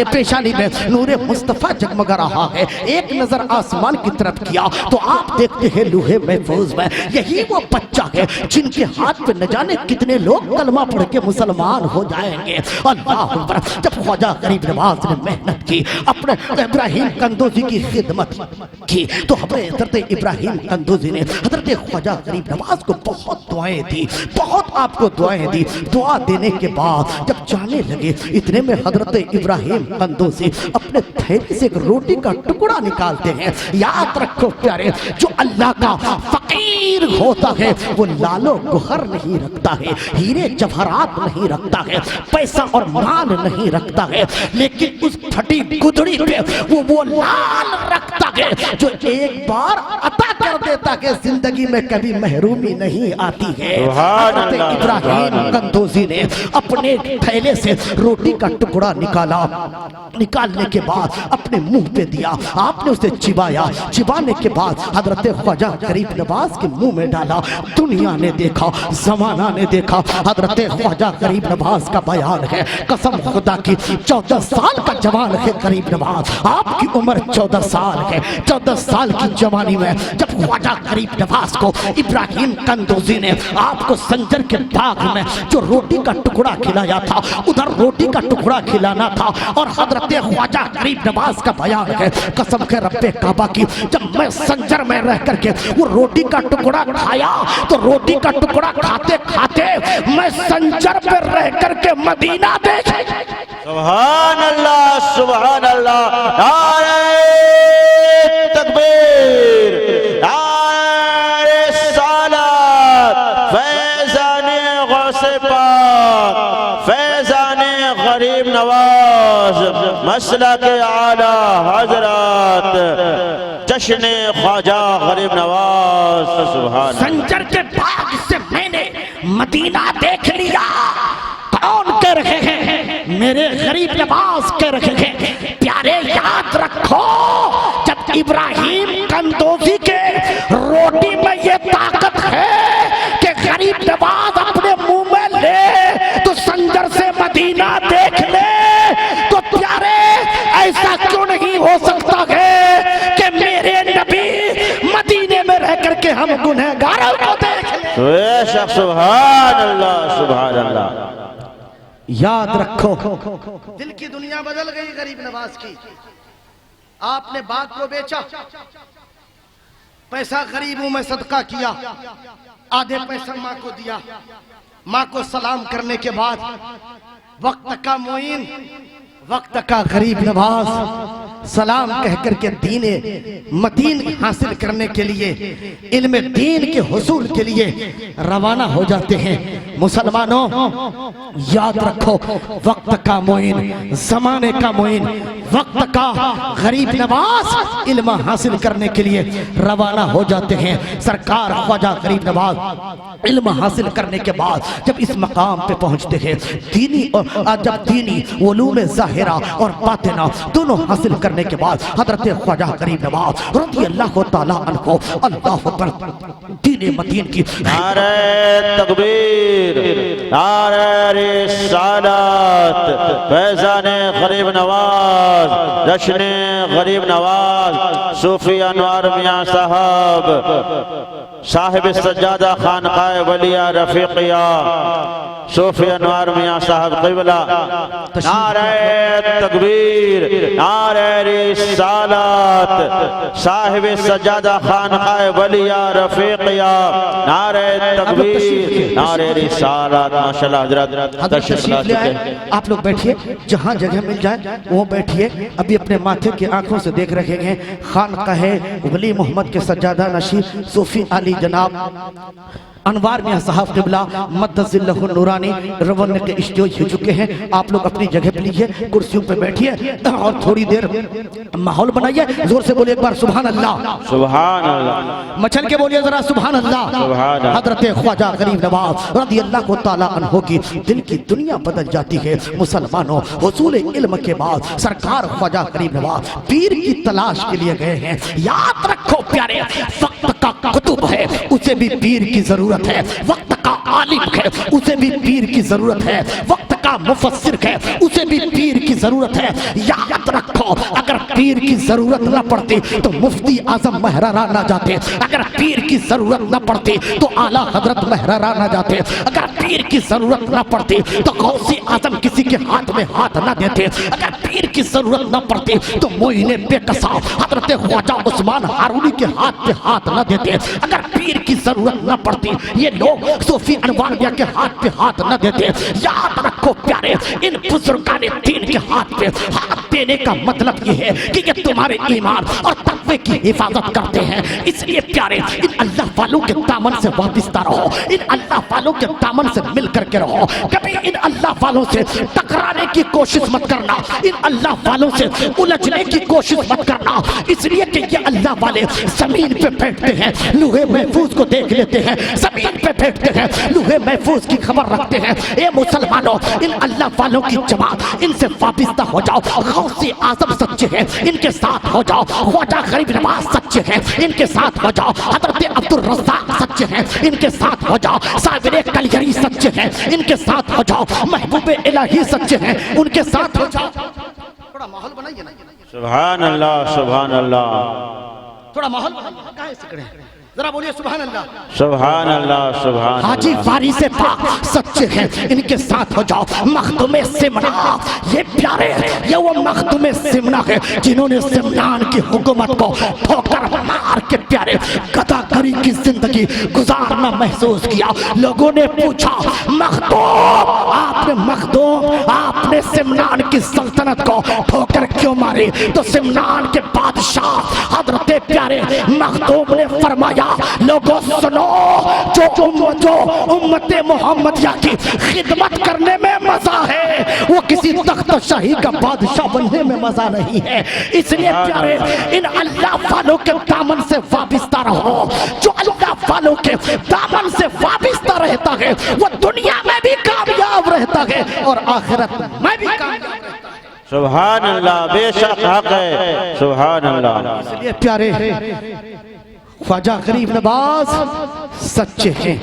पेशानी में नूरे मुस्तफा जगमगा रहा है। एक नजर आसमान की तरफ किया तो आप देखते हैं लूहे महफूज में यही वो बच्चा है जिनके हाथ पे न जाने कितने लोग कलमा पढ़ के मुसलमान हो जाएंगे। अल्लाह अकबर, जब ख्वाजा गरीब नवाज ने मेहनत की, अपने इब्राहिम कंदोजी की खिदमत की, तो हजरत इब्राहिम कंदोजी ने हजरत ख्वाजा गरीब नवाज को बहुत दुआएं दी, बहुत आपको दुआएं दी। दुआ देने के बाद जब जाने लगे, इतने में हजरत इब्राहिम कंदोजी अपने थैले से एक रोटी का टुकड़ा निकालते हैं। याद रखो प्यारे, जो अल्लाह का फकीर होता है वो लालो गुहर नहीं रखता है, हीरे जवाहरात नहीं रखता है, पैसा और माल नहीं रखता है, लेकिन उस फटी गुदड़ी पे वो लाल रखता है जो एक बार अता कर देता है, जिंदगी में कभी महरूमी नहीं आती है। इब्राहिम कंदोजी ने अपने थैले से रोटी का टुकड़ा निकाला। निकालने के बाद अपने मुंह पे दिया, आपने उसे चिबाया। चिबाने के बाद हजरत ख्वाजा गरीब नवाज के मुंह में डाला। दुनिया ने देखा, जमाना ने देखा, हजरत ख्वाजा गरीब नवाज का बयान है, कसम खुदा की 14 साल का जवान है गरीब नवाज। आपकी उम्र 14 साल है। 14 साल की जवानी में जब ख्वाजा गरीब नवाज को इब्राहिम कंदोजी ने आपको संजर के बाग में जो रोटी का टुकड़ा खिलाया था, उधर रोटी का टुकड़ा खिलाना था। और हजरत ख्वाजा गरीब नवाज का बयान है, कसम के रब्बे काबा की, जब मैं संजर में रह करके वो रोटी का टुकड़ा खाया तो रोटी का टुकड़ा खाते खाते मैं संजर पे रह करके मदीना देखे। सुभान अल्लाह, सुभान अल्लाह, नारे तकबीर, नारे सालात, फैज़ाने गौसे पाक, फैज़ाने गरीब नवाज, मसला के आला हजरत, जश्न ख्वाजा गरीब नवाज। सुभान संजर के बाग से मैंने मदीना देख लिया। कौन कह रहे हैं? मेरे गरीब नवाज कह रहे हैं। प्यारे याद रखो, जब इब्राहिम कंदोजी के रोटी में ये ताकत है कि गरीब नवाज अपने मुंह में ले तो संजर से हम गुनहगारों को देख लें। बेशक, सुभान अल्लाह, सुभान अल्लाह। याद रखो, दिल की दुनिया बदल गई गरीब नवाज की। आपने बात को बेचा, पैसा गरीबों में सदका किया, आधे पैसा माँ को दिया। माँ को सलाम करने के बाद वक्त का मोइन, वक्त का गरीब नवाज सलाम कहकर के दीने मतीन हासिल करने के लिए, इल्म दीन के हुसूल के लिए रवाना हो जाते हैं। मुसलमानों याद रखो, वक्त का मोइन, जमाने का मोइन, वक्त का गरीब नवाज इल्म हासिल करने के लिए रवाना हो जाते हैं। सरकार ख्वाजा गरीब नवाज इल्म हासिल करने के बाद जब इस मकाम पे पहुंचते हैं, दीनी और जब दीनी उलूम ज़ाहिरा और बातिना दोनों हासिल करने के बाद हजरत ख्वाजा गरीब नवाज रज़ी अल्लाह तआला अन्हु अल्लाह अकबर दीन मतीन की नारे तकबीर, नारे रिसालत, फैज़ाने गरीब नवाज, जश्ने गरीब नवाज, सूफी अनवार मियाँ साहब, साहिब सज्जादा खानकाए वलिया रफीकिया, सूफी अनवार मियाँ साहब क़िबला। नारे तकबीर, नारे रिसालत, साहिब सज्जादा खानकाए वलिया रफीकिया, नारे तकबीर, नारे रिसालत। माशाअल्लाह हजरत तशरीफ ला चुके हैं। आप लोग बैठिए, जहाँ जगह मिल जाए वो बैठिए। अभी अपने माथे की आंखों से देख रहे हैं खानकाहे वली मोहम्मद के सज्जादा नशीं सूफी अली जनाब अनवार मियाँ साहब क़िबला मद्दज़िल्लहुन नूरानी रवन के स्टेज हो चुके हैं। आप लोग अपनी जगह पे लीजिए, कुर्सियों पे बैठिए और थोड़ी देर माहौल बनाइए। जोर से बोलिए एक बार सुभान अल्लाह, सुभान अल्लाह, मचल के बोलिए जरा सुभान अल्लाह। सुभान अल्लाह। हजरत ख्वाजा गरीब नवाज रज़ी अल्लाह तआला अन्हु की दिल की दुनिया बदल जाती है। मुसलमानों, हुसूल इल्म के बाद सरकार ख्वाजा गरीब नवाज पीर की तलाश के लिए गए हैं। याद रखो प्यारे, वक्त का कुतुब है, उसे भी पीर की जरूरत है। वक्त का आलिम है, उसे भी पीर की जरूरत है। वक्त का मुफस्सिर है, उसे भी पीर की जरूरत है। याद रखो, अगर पीर की जरूरत न पड़ती तो मुफ्ती आजम महरारा न जाते। अगर पीर की जरूरत न पड़ती तो आला हजरत महरारा न जाते। अगर पीर की जरूरत न पड़ती तो गौसी आजम किसी के हाथ में हाथ न देते। अगर पीर की जरूरत न पड़ती तो मोइने बेकसा हजरत ख्वाजा उस्मान हारूनी के हाथ पे हाथ न देते। अगर पीर की जरूरत न पड़ती ये लोग सूफी अनवार मियाँ के हाथ पे हाथ न देते। याद रखो प्यारे, इन बुजुर्गाने दीन के हाथ पे हाथ देने का मतलब ये है कि ये तुम्हारे ईमान और तक़वे की हिफाजत करते हैं। इसलिए प्यारे, इन अल्लाह वालों के दामन से वाबिस्ता रहो, इन अल्लाह वालों के दामन से मिल करके रहो। कभी इन अल्लाह वालों से टकराने की कोशिश मत करना, इन अल्लाह वालों से उलझने की कोशिश मत करना। इसलिए कि ये अल्लाह वाले जमीन पे बैठते हैं, लूहे महफूज को देख लेते हैं, जमीन पे बैठते हैं, लूहे महफूज की खबर रखते हैं। ए मुसलमानों, इन अल्लाह वालों की जमात, इनसे वाबिस्ता हो जाओ। गौसे आजम सच्चे हैं, इनके साथ हो जाओ। ख्वाजा गरीब नवाज सच्चे हैं, इनके साथ हो जाओ। हजरत अब्दुल रज़्ज़ाक़ सच्चे हैं, इनके साथ हो जाओ। साबिर कलयरी सच्चे हैं, इनके साथ हो जाओ। महबूब इलाही सच्चे हैं, उनके साथ हो जाओ। थोड़ा माहौल बनाइए ना। सुभान अल्लाह, सुभान अल्लाह, थोड़ा माहौल कहाँ सिकड़े हैं, जरा बोलिए सुभान अल्लाह, सुभान अल्लाह, सुभान। हाजी वारिस पाक सच्चे हैं, इनके साथ हो जाओ। मखदूम सिमना, ये प्यारे हैं, ये वो मखदूम सिमना है जिन्होंने सिमनान की हुकूमत को ठोकर मार के प्यारे गदागरी की जिंदगी गुजारना महसूस किया। लोगों ने पूछा, मखदूम आपने सिमनान की सल्तनत को ठोकर क्यों मारी? तो सिमनान के बादशाह हजरत प्यारे मखदूम ने फरमाया, लोगों सुनो, जो उम्मते मोहम्मदिया की खिदमत करने में मजा है, वो किसी तख्त शाही का बादशाह बनने में मजा नहीं है। इसलिए प्यारे, इन अल्लाह वालों के दामन से वाबिस्ता रहो। जो अल्लाह वालों के दामन से वाबिस्ता रहता है वो दुनिया में भी कामयाब रहता है और आखिरत में भी कामयाब रहता है। सुभान अल्लाह, बेशक हक है, सुभान अल्लाह। इसलिए प्यारे, ख्वाजा गरीब नवाज सच्चे हैं,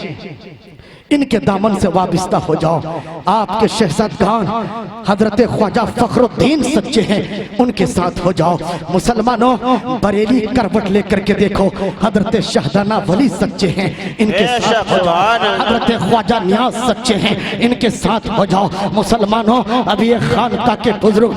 इनके दामन से वाबिस्ता हो जाओ। आपके शहजादगान हजरत ख्वाजा फखरुद्दीन सच्चे हैं, उनके साथ हो जाओ। मुसलमानों, बरेली करवट लेकर के देखो, हजरत शाहदाना वली सच्चे हैं, इनके साथ हो जाओ। हजरत ख्वाजा नियाज सच्चे हैं, इनके साथ हो जाओ। मुसलमानों, अभी ये खानका के बुजुर्ग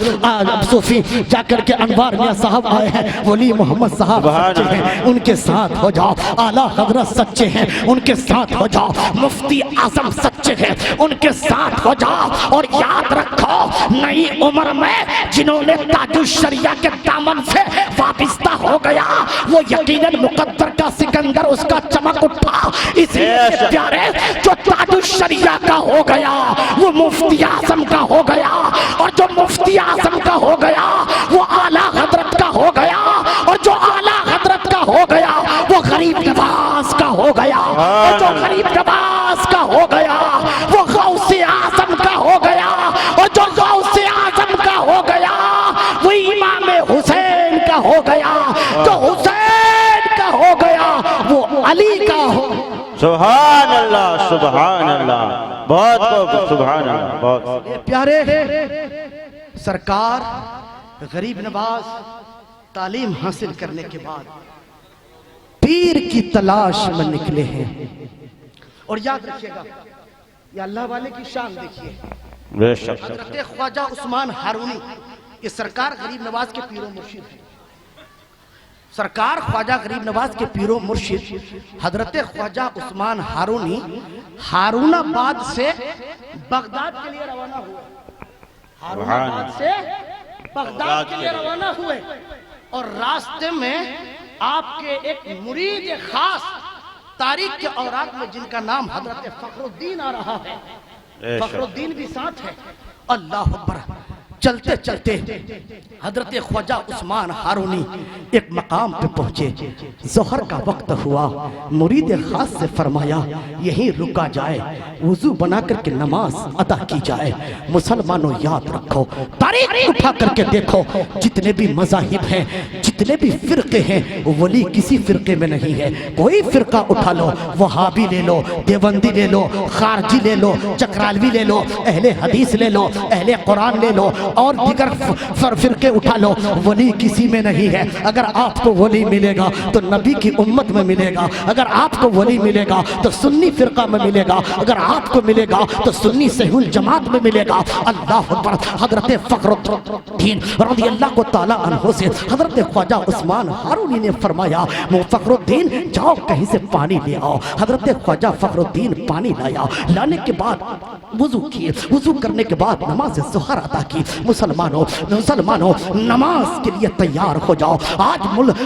सूफी जाकर के अनवार मियां साहब आए हैं, वली मोहम्मद साहब सच्चे हैं, उनके साथ हो जाओ। आला हजरत सच्चे हैं, उनके साथ हो जाओ। मुफ्ती आजम सच्चे हैं, उनके साथ हो जाओ। और याद रखो, नई उम्र में जिन्होंने ताजुश शरिया के दामन से वाबिस्ता हो गया, वो यकीनन मुकद्दर का सिकंदर उसका चमक उठा। इसलिए प्यारे, जो ताजुश शरिया का हो गया वो मुफ्ती आजम का हो गया, और जो मुफ्ती आजम का हो गया वो आला हजरत का हो गया, और जो आला हजरत का हो गया वो गरीब नवाज का हो गया, और जो गरीब नवाज का हो गया वो गौसे आजम का हो गया, और जो गौसे आजम का हो गया वो इमाम हुसैन का हो गया, जो हुसैन का हो गया वो अली का हो। सुभान अल्लाह, सुभान अल्लाह, बहुत बहुत सुभान अल्लाह। बहुत प्यारे, सरकार गरीब नवाज तालीम हासिल करने के बाद पीर की तलाश में निकले हैं। और याद रखिएगा, ये अल्लाह वाले की शान देखिए। बेशक हजरत ख्वाजा उस्मान हारूनी, ये सरकार गरीब नवाज के पीरो मुर्शिद हैं। सरकार ख्वाजा गरीब नवाज के पीरो मुर्शिद हजरत ख्वाजा उस्मान हारूनी हारूनाबाद से बगदाद के लिए रवाना हुए। हारूनाबाद से बगदाद के लिए रवाना हुए, और रास्ते में आपके एक मुरीद खास तारीख के औरात में जिनका नाम हजरत फखरुद्दीन आ रहा है, फखरुद्दीन भी साथ है। अल्लाह अकबर। चलते चलते हजरत ख्वाजा उस्मान हारूनी एक मकाम पे पहुंचे। जोहर का वक्त हुआ, मुरीद खास से फरमाया यहीं रुका जाए, वुजू बना करके नमाज अदा की जाए। मुसलमानों, याद रखो, तारीख उठा करके देखो, जितने भी मज़ाहिब हैं, जितने भी फिरके हैं, वली किसी फिरके में नहीं है। कोई फिरका उठा लो, वहाबी ले लो, देवबंदी ले लो, खारजी ले लो, चक्रालवी ले लो, अहले हदीस ले लो, अहले कुरान ले लो, और दीगर फिरके उठा लो, वली किसी में नहीं है। अगर आपको वली मिलेगा तो नबी की उम्मत में मिलेगा, अगर आपको वली मिलेगा तो सुन्नी फिरका में मिलेगा, अगर आपको मिलेगा तो सुन्नी सहूल जमात में मिलेगा। अल्लाह अकबर। हजरत फखरुद्दीन रज़ियल्लाहु ताला अन्हु से हजरत ख्वाजा उस्मान हारूनी ने फरमाया, फखरुद्दीन जाओ कहीं से पानी ले आओ। हजरत ख्वाजा फखरुद्दीन पानी लाया, लाने के बाद वुजू किए, वुजू करने के बाद नमाज ज़ोहर अदा की। मुसलमानों, नमाज के लिए तैयार हो जाओ। आज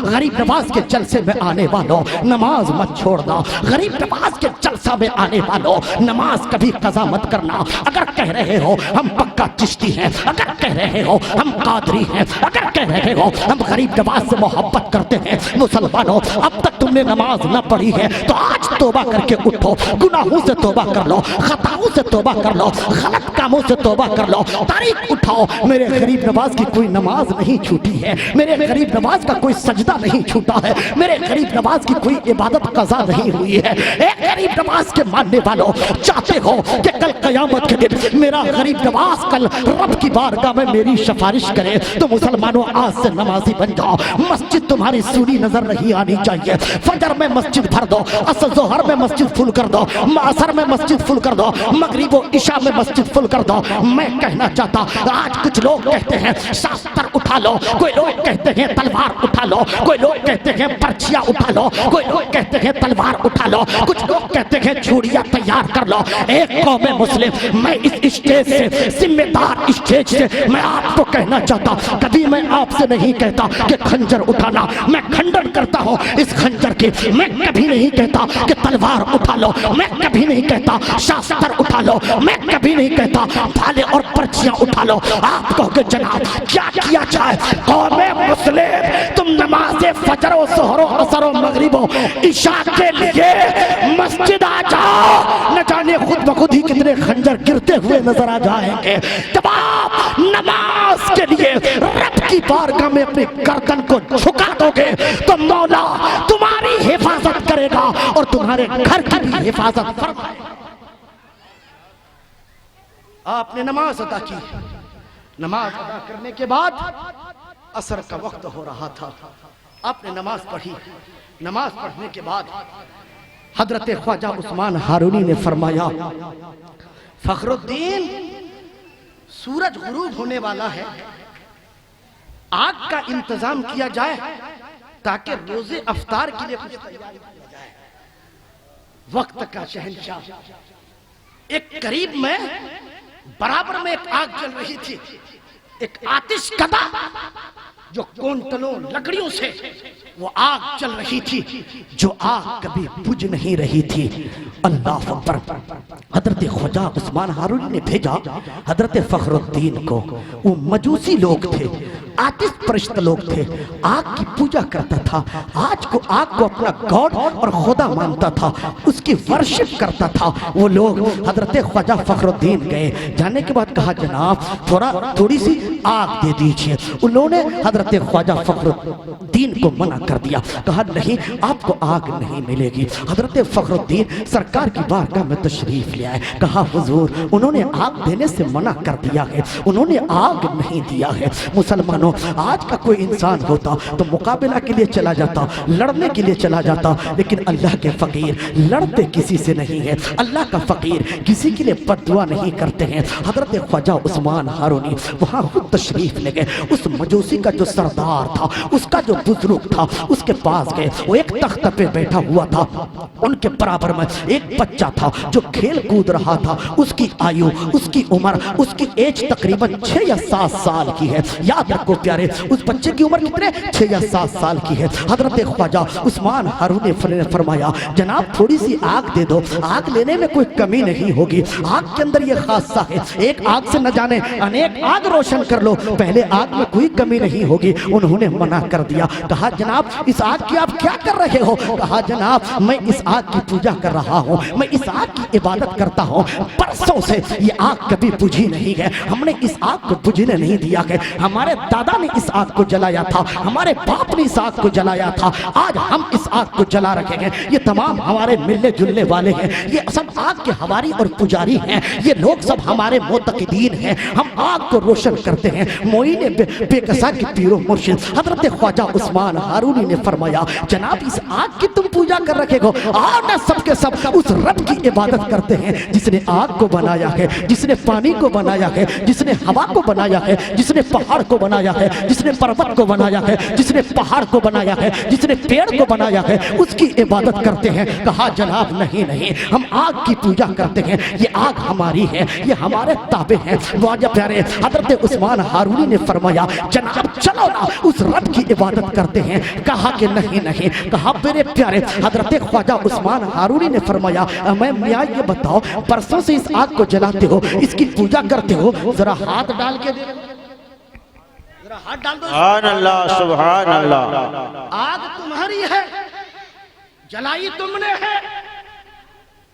गरीब नवाज के जलसे में आने वालों, नमाज मत छोड़ना। गरीब नवाज के जलसा में आने वालों, नमाज कभी कज़ा मत करना। अगर कह रहे हो हम पक्का चिश्ती हैं, अगर कह रहे हो हम कादरी हैं, अगर कह रहे हो हम गरीब नवाज से मोहब्बत करते हैं, मुसलमानों, अब तक तुमने नमाज न पढ़ी है तो आज तौबा करके उठो। गुनाहों से तौबा कर लो, खताओं से तौबा कर लो, गलत कामों से तौबा कर लो। तारीख उठाओ। मेरे गरीब नवाज की कोई नमाज नहीं छूटी है, मेरे गरीब नवाज का कोई सजदा नहीं छूटा है, मेरे गरीब नवाज की कोई इबादत कज़ा नहीं हुई है। एक गरीब नवाज के मानने वालों, चाहते हो कि कल क़यामत के दिन मेरा गरीब नवाज कल रब की बारगाह में मेरी सिफारिश करे, तो मुसलमानों आज से नमाजी बन जाओ। मस्जिद तुम्हारी सूनी नजर नहीं आनी चाहिए। फजर में मस्जिद भर दो, असर ज़ोहर में मस्जिद फुल कर दो, असर में मस्जिद फुल कर दो, मगरिब व इशा में मस्जिद फुल कर दो। मैं कहना चाहता, आज कुछ लोग कहते हैं शास्त्र उठा लो, कोई लोग कहते हैं तलवार उठा लो, कोई लोग कहते हैं पर्चियां उठा लो, कोई लोग कहते हैं तलवार उठा लो, कुछ लोग कहते हैं छुड़ियां तैयार कर लो। एक कौम मुस्लिम, मैं इस स्टेज से, जिम्मेदार स्टेज से मैं आपको कहना चाहता, कभी मैं आपसे नहीं कहता कि खंजर उठाना, मैं खंडन करता हूं इस खंजर की। मैं कभी नहीं कहता कि तलवार उठा लो, मैं कभी नहीं कहता शास्त्र उठा लो, मैं कभी नहीं कहता भाले और पर्चियां उठा लो। आप कहोगे जनाब क्या किया जाए? कौम मुस्लिम, तुम नमाज़े फजर और ज़ोहर और असर और मगरिब और इशा के लिए मस्जिद आ जाओ। न जाने खुद ब खुद ही कितने खंजर गिरते हुए नजर आ जाएंगे। जब आप नमाज के लिए रब की बारगाह में अपनी गर्दन को झुका दोगे तो मौला तुम्हारी हिफाजत करेगा और तुम्हारे घर की भी हिफाजत फरमाएगा। आपने नमाज अदा की। नमाज अदा करने के बाद असर का वक्त हो रहा था, आपने नमाज पढ़ी। नमाज पढ़ने के बाद हजरत ख्वाजा उस्मान हारूनी ने फरमाया, फखरुद्दीन, सूरज गुरूब होने वाला है, आग का इंतजाम किया जाए ताकि रोजे अफ्तार के लिए कुछ तैयारी किया जाए। वक्त का शहंशाह, एक करीब में बराबर में एक आग जल रही थी, एक आतिश कदा जो क्विंटलों लकड़ियों से वो आग चल रही थी, जो आग कभी बुझ नहीं रही थी। अल्लाह अकबर। हजरत ख्वाजा उस्मान हारूनी ने भेजा हजरत फखरुद्दीन को। वो मजूसी लोग थे, आतिश परस्त लोग थे, आग की पूजा करता था, आग को अपना गॉड और खुदा मानता था, उसकी वर्शिप करता था। वो लोग हजरत ख्वाजा फखरुद्दीन गए, जाने के बाद कहा, जनाब थोड़ी सी आग दे दीजिए। उन्होंने हजरत ख्वाजा फखरुद्दीन को मना कर दिया, कहा नहीं, आपको आग नहीं मिलेगी। हजरत फखरुद्दीन सरकार की बारगाह में तशरीफ ले आए, कहा हुजूर, उन्होंने आग देने से मना कर दिया है, उन्होंने आग नहीं दिया है। मुसलमानों, आज का कोई इंसान होता तो मुकाबला के लिए चला जाता, लड़ने के लिए चला जाता, लेकिन अल्लाह के फकीर लड़ते किसी से नहीं है। अल्लाह का फकीर किसी के लिए बद्दुआ नहीं करते हैं। हजरत ख्वाजा उस्मान हारूनी वहां खुद तशरीफ ले गए। उस मजूसी का जो सरदार था, उसका जो बुजुर्ग था, उसके पास गए। वो एक तख्त पे बैठा हुआ था, उनके बराबर में एक बच्चा था जो खेल कूद रहा था। उसकी आयु, उसकी उम्र, उसकी एज तकरीबन 6 या 7 साल की है। याद रखो प्यारे, उस बच्चे की उम्र कितने, 6 या 7 साल की है। हजरत ख्वाजा उस्मान हारूनी ने फरमाया, जनाब थोड़ी सी आग दे दो, आग लेने में कोई कमी नहीं होगी। आग के अंदर यह खासा है, एक आग से न जाने अनेक आग रोशन कर लो, पहले आग में कोई कमी नहीं होगी। उन्होंने मना कर दिया, कहा जनाब इस आग की आप क्या कर रहे हो? कहा जनाब मैं इस आग की पूजा कर रहा हूँ, मैं इस आग की इबादत करता हूँ, बरसों से ये आग कभी बुझी नहीं है, हमने इस आग को बुझने नहीं दिया है। हमारे दादा ने इस आग को जलाया था, हमारे बाप ने इस आग को जलाया था, आज हम इस आग को जला रखेंगे। ये तमाम हमारे मिलने जुलने वाले हैं, ये सब आग के हवारी और पुजारी हैं, ये लोग सब हमारे मोतक़ीदीन हैं, हम आग को रोशन करते हैं। मोईने बेकसा की पीरो मुर्शिद हजरत ख्वाजा उस्मान हारूनी ने फरमाया, जनाब इस आग की तुम पूजा कर रखे हो, और न सबके सब उस रब की इबादत करते हैं जिसने आग को बनाया है, जिसने पानी को बनाया है, जिसने हवा को बनाया है, जिसने पहाड़ को बनाया है, जिसने पर्वत को बनाया है, जिसने पहाड़ को बनाया है, जिसने पेड़ को बनाया है, उसकी इबादत करते हैं। कहा जनाब नहीं नहीं, हम आग की पूजा करते हैं, ये आग हमारी है, ये हमारे ताबे हैं। वाजा प्यारे हजरत उस्मान हारूनी ने फरमाया, जनाब चलो ना उस रब की इबादत करते हैं। कहा कि नहीं नहीं। कहा मेरे प्यारे हजरत ख्वाजा उस्मान हारूनी ने फरमाया, मैं मियाँ ये बताओ, परसों से इस आग को जलाते हो, इसकी पूजा करते हो, जरा हाथ डाल के दे, जरा हाथ डाल दो। सुभान अल्लाह, सुभान अल्लाह। आग तुम्हारी है, जलाई तुमने है,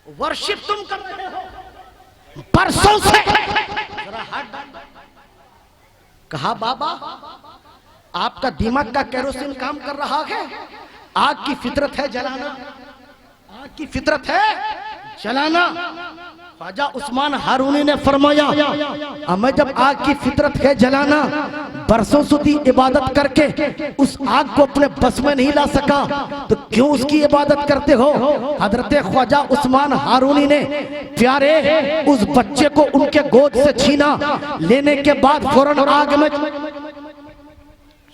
वर्शिप तुम कर रहे हो परसों से, जरा हाथ डाल दो। कहा बाबा आपका दिमाग का केरोसिन काम कर रहा है, आग की फितरत है जलाना, आग की फितरत है जलाना। ख्वाजा उस्मान हारूनी ने फरमाया, हमें जब आग की फितरत है जलाना, बरसों સુધી इबादत करके उस आग को अपने बस में नहीं ला सका, तो क्यों उसकी इबादत करते हो? हजरत ख्वाजा उस्मान हारूनी ने प्यारे उस बच्चे को उनके गोद से छीना, लेने के बाद फौरन आग में,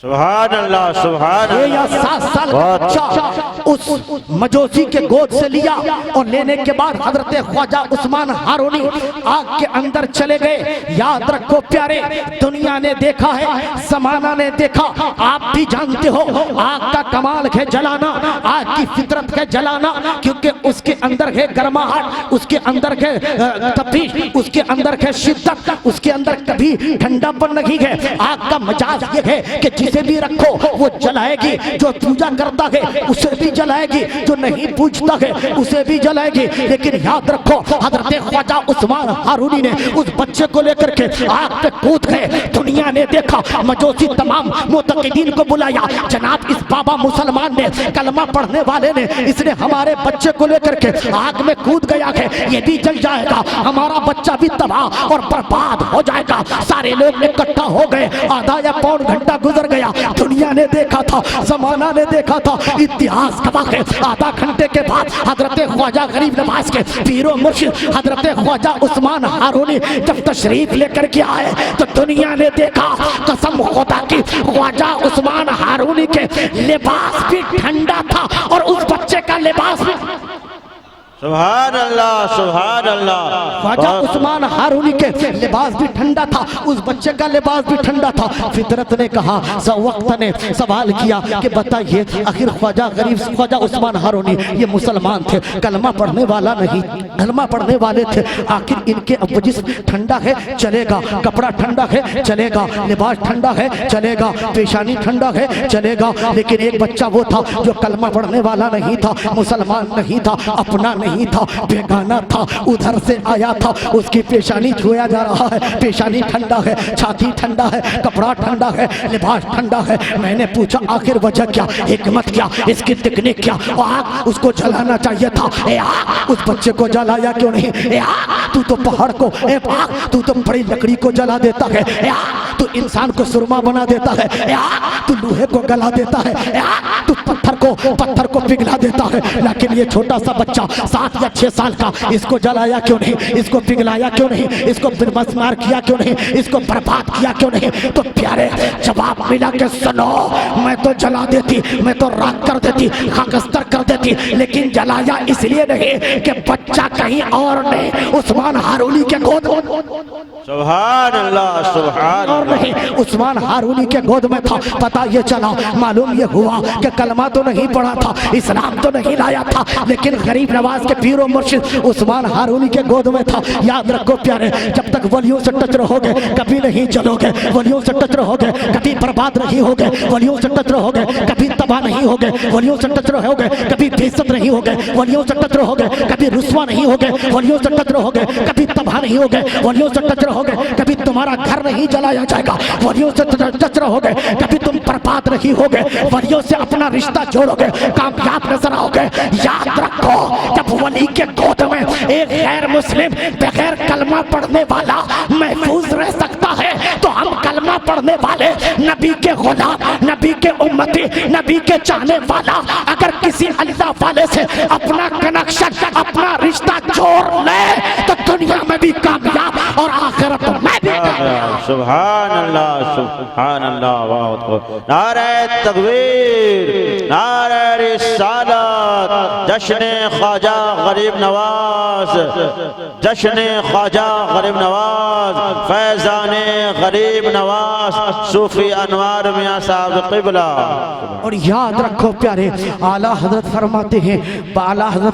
सुभान अल्लाह, सुभान अल्लाह। 7 साल का बच्चा उस मजूसी के गोद से लिया और लेने के बाद हजरत ख्वाजा उस्मान हारूनी आग के अंदर चले गए। याद रखो प्यारे, दुनिया ने देखा है, जमाना ने देखा, आप भी जानते हो आग का कमाल है जलाना, आग की फितरत है जलाना, क्योंकि उसके अंदर है गर्माहट, उसके अंदर है तपीश, उसके अंदर है शिद्दत, उसके अंदर कभी ठंडापन नहीं है। आग का मजाज ये है कि जिस उसे भी रखो, वो जलाएगी। जो पूजा करता है उसे भी जलाएगी, जो नहीं पूछता है उसे भी जलाएगी। लेकिन याद रखो, हजरत ख्वाजा उस्मान हारूनी ने उस बच्चे को लेकर के आग पे कूद गए। दुनिया ने देखा, मजूसी तमाम मुतक़िदीन को बुलाया, जनाब इस बाबा मुसलमान ने, कलमा पढ़ने वाले ने, इसने हमारे बच्चे को लेकर के आग में कूद गया है, ये भी जल जाएगा, हमारा बच्चा भी तबाह और बर्बाद हो जाएगा। सारे लोग इकट्ठा हो गए। आधा या पौन घंटा गुजर गया। दुनिया ने देखा था, जमाना ने देखा था, इतिहास गवाह है। आधा घंटे के बाद हजरत ख्वाजा गरीब नवाज के पीरो मुर्शिद हजरत ख्वाजा उस्मान हारूनी जब तशरीफ लेकर के आए तो दुनिया ने देखा, कसम खुदा की, ख्वाजा उस्मान हारूनी के लिबास भी ठंडा था और उस बच्चे का लिबास भी। सुभान अल्लाह, सुभान अल्लाह। ख्वाजा उस्मान हारूनी के लिबास भी ठंडा था, उस बच्चे का लिबास भी ठंडा था। फितरत ने कहा, वक्त ने सवाल किया कि बताइए, आखिर ख्वाजा उस्मान हारूनी ये मुसलमान थे, कलमा पढ़ने वाला नहीं, कलमा पढ़ने वाले थे, आखिर इनके वजिस ठंडा है चलेगा, कपड़ा ठंडा है चलेगा, लिबास ठंडा है चलेगा, पेशानी ठंडा है चलेगा। लेकिन एक बच्चा वो था जो कलमा पढ़ने वाला नहीं था, मुसलमान नहीं था, अपना नहीं था, बेगाना था, उधर से आया था, उसकी पेशानी छुआ जा रहा है, पेशानी ठंडा है, छाती ठंडा है, कपड़ा ठंडा है, लिबास ठंडा है। मैंने पूछा आखिर वजह क्या, हिकमत क्या, इसकी तकनीक क्या? आग उसको जलाना चाहिए था, ए आग उस बच्चे को जलाया क्यों नहीं? ए आग तू तो पहाड़ को, ए आग तू तो बड़ी लकड़ी को जला देता है, ए आग तू इंसान को सुरमा बना देता है, ए आग तू लोहे को गला देता है, ए आग तू पत्थर को पिघला देता है। लेकिन ये छोटा सा बच्चा 7 या 6 साल का, इसको जलाया क्यों नहीं, इसको पिघलाया क्यों नहीं, इसको मस्मार किया क्यों नहीं, इसको बर्बाद किया क्यों नहीं? तो प्यारे जवाब मिला कि सुनो, मैं तो जला देती, मैं तो राख कर देती, खाकस्तर कर देती, लेकिन जलाया इसलिए नहीं कि बच्चा कहीं और नहीं, उस्मान हारूनी के गोद, सुभान अल्लाह, सुभान और नहीं, उस्मान हारूनी के गोद में था। पता ये चला, मालूम ये हुआ कि कलमा तो नहीं पढ़ा था, इस्लाम तो नहीं लाया था, लेकिन गरीब नवाज के पीरो मुर्शिद उस्मान हारूनी के गोद में था। याद रखो प्यारे, जब तक वलियों से टच रहोगे कभी नहीं चलोगे, वलियों से टच रहोगे कभी बर्बाद नहीं होगे, वलियों से टच रहोगे कभी तबाह नहीं होगे, वलियों से टच रहोगे कभी बेइज्जत नहीं होगे, वलियों से टच रहोगे कभी रुस्वा नहीं होगे, वलियों से टच रहोगे कभी तबाह नहीं होगे, वलियों से टच रहोगे कभी तुम्हारा घर नहीं जलाया जाएगा, वलियों से टच रहोगे कभी तुम बर्बाद नहीं होगे, वलियों से अपना रिश्ता जोड़ोगे, कामयाब नजर आओगे। याद रखो, जब वली के गोद में एक गैर मुस्लिम बगैर कलमा पढ़ने वाला महफूज रह सकता है, तो हम कलमा पढ़ने वाले, नबी के गुलाम, नबी के उम्मती, नबी के चाहने वाला अगर किसी अल्लाह वाले से अपना कनेक्शन, अपना रिश्ता जोड़ ले तो दुनिया में भी कामयाब और आखिरत में भी कामयाब। सुभान अल्लाह, सुभान अल्लाह। नारे तकबीर, नारे रिसालत, जश्न ख्वाजा गरीब नवाज, जश्न ख्वाजा गरीब नवाज, फैजान गरीब नवाज, सूफी अनवार मियां साहब क़िबला। और याद रखो प्यारे, आला हजरत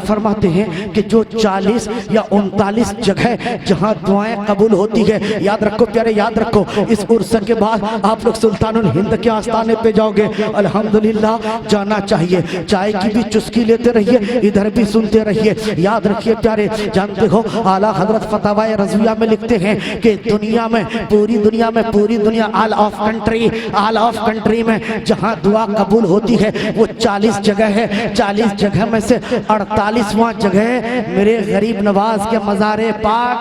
फरमाते हैं कि जो 40 या 39 जगह जहां दुआएं कबूल होती है, याद रखो प्यारे, याद रखो। इस उर्स के बाद आप लोग सुल्तानुल हिंद के आस्थाने पे जाओगे, अल्हम्दुलिल्लाह जाना चाहिए। चाय की भी चुस्की लेते रहिए, इधर भी सुनते रहिए। याद रखिए प्यारे, जानते हो आला हजरत फतवाए रज़विया में लिखते हैं कि दुनिया में, पूरी दुनिया ऑल ऑफ कंट्री में जहां दुआ कबूल होती है वो 40 जगह है। 40 जगह में से 48वां जगह मेरे गरीब नवाज के मज़ारे पाक,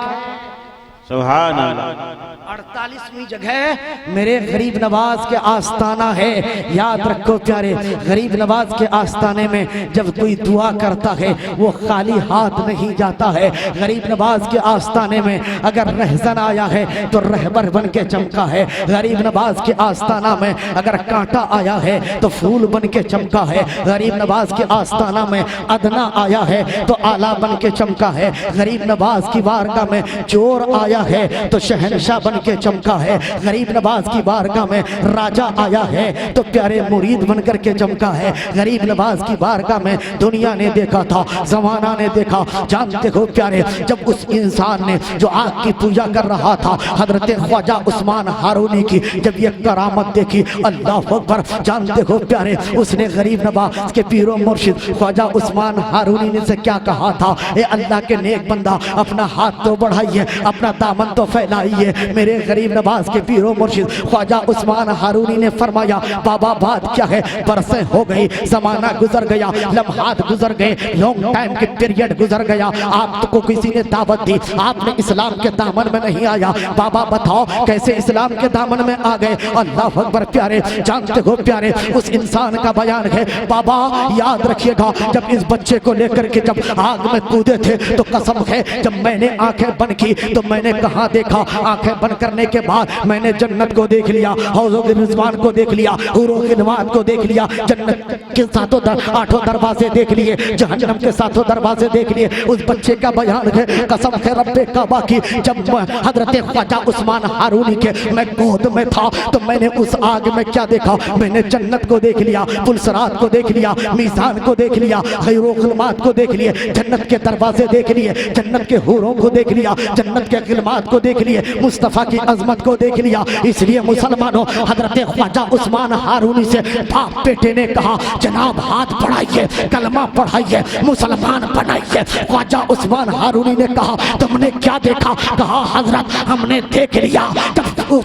सुभान अल्लाह। 48वीं जगह मेरे गरीब नवाज के आस्थाना है। याद रखो प्यारे, गरीब नवाज के आस्थाने में जब कोई दुआ करता है वो खाली हाथ नहीं जाता है। गरीब नवाज के आस्थाने में अगर रहज़न आया है तो रहबर बन के चमका है। गरीब नवाज के आस्थाना में अगर कांटा आया है तो फूल बन के चमका है। गरीब नवाज के आस्थाना में अदना आया है तो आला बन के चमका है। गरीब नवाज की वारगा में चोर आया आया है तो शहंशाह बन के चमका है, गरीब नवाज की बारगाह में राजा आया है तो प्यारे मुरीद बन करके चमका है। गरीब नवाज की बारगाह में दुनिया ने देखा था, जमाना ने देखा। जानते हो प्यारे, जब उस इंसान ने जो आग की पूजा कर रहा था, हजरत ख्वाजा उस्मान हारूनी की जब ये करामत देखी, अल्लाह अकबर, जानते हो प्यारे, उसने गरीब नवाज के पीरो मुर्शिद ख्वाजा उस्मान हारूनी ने से क्या कहा था, ए अल्लाह के नेक बंदा, अपना हाथ तो बढ़ाइए, अपना दामन तो फैलाइए। मेरे गरीब नवाज के पीरो मुर्शिद ख्वाजा उस्मान हारूनी ने फरमाया, बाबा बात क्या है, बरसें हो गई, जमाना गुजर गया, लम्हात गुजर गए, लॉन्ग टाइम के पीरियड गुजर गया, आपको किसी ने दावत दी, आपने इस्लाम के दामन में नहीं आया, बाबा बताओ कैसे इस्लाम के दामन में आ गए। अल्लाह अकबर प्यारे, जानते हो प्यारे, उस इंसान का बयान है, बाबा याद रखिएगा, जब इस बच्चे को लेकर के जब आग में कूदे थे तो कसम है, जब मैंने आंखें बंद की तो मैंने कहाँ देखा, आंखें बंद करने के बाद मैंने जन्नत को देख लिया, हौज़ रिज़वान को देख लिया, हूरों गिलमान को देख लिया, जन्नत के सातों आठों दरवाजे देख लिए, जहन्नम के सातों दरवाजे देख लिए। उस बच्चे का बयान है, कसम है रब्बे काबा की, जब हजरत ख्वाजा उस्मान हारूनी के मैं गोद में था तो मैंने उस आग में क्या देखा, मैंने जन्नत को देख लिया, पुलसरात को देख लिया, मीज़ान को देख लिया, खैरो गिलमात को देख लिए, जन्नत के दरवाजे देख लिए, जन्नत के हूरों को देख लिया, जन्नत के गिलमात को देख लिए, मुस्तफ़ा की अजमत को देख लिया। इसलिए मुसलमानों, हजरत ख्वाजा उस्मान हारूनी से बाप बेटे ने कहा, जनाब हाथ बढ़ाइए, कलमा पढ़ाइए, मुसलमान बनाइए। ख्वाजा उस्मान हारूनी ने कहा, तुमने क्या देखा? कहा हजरत हमने देख लिया,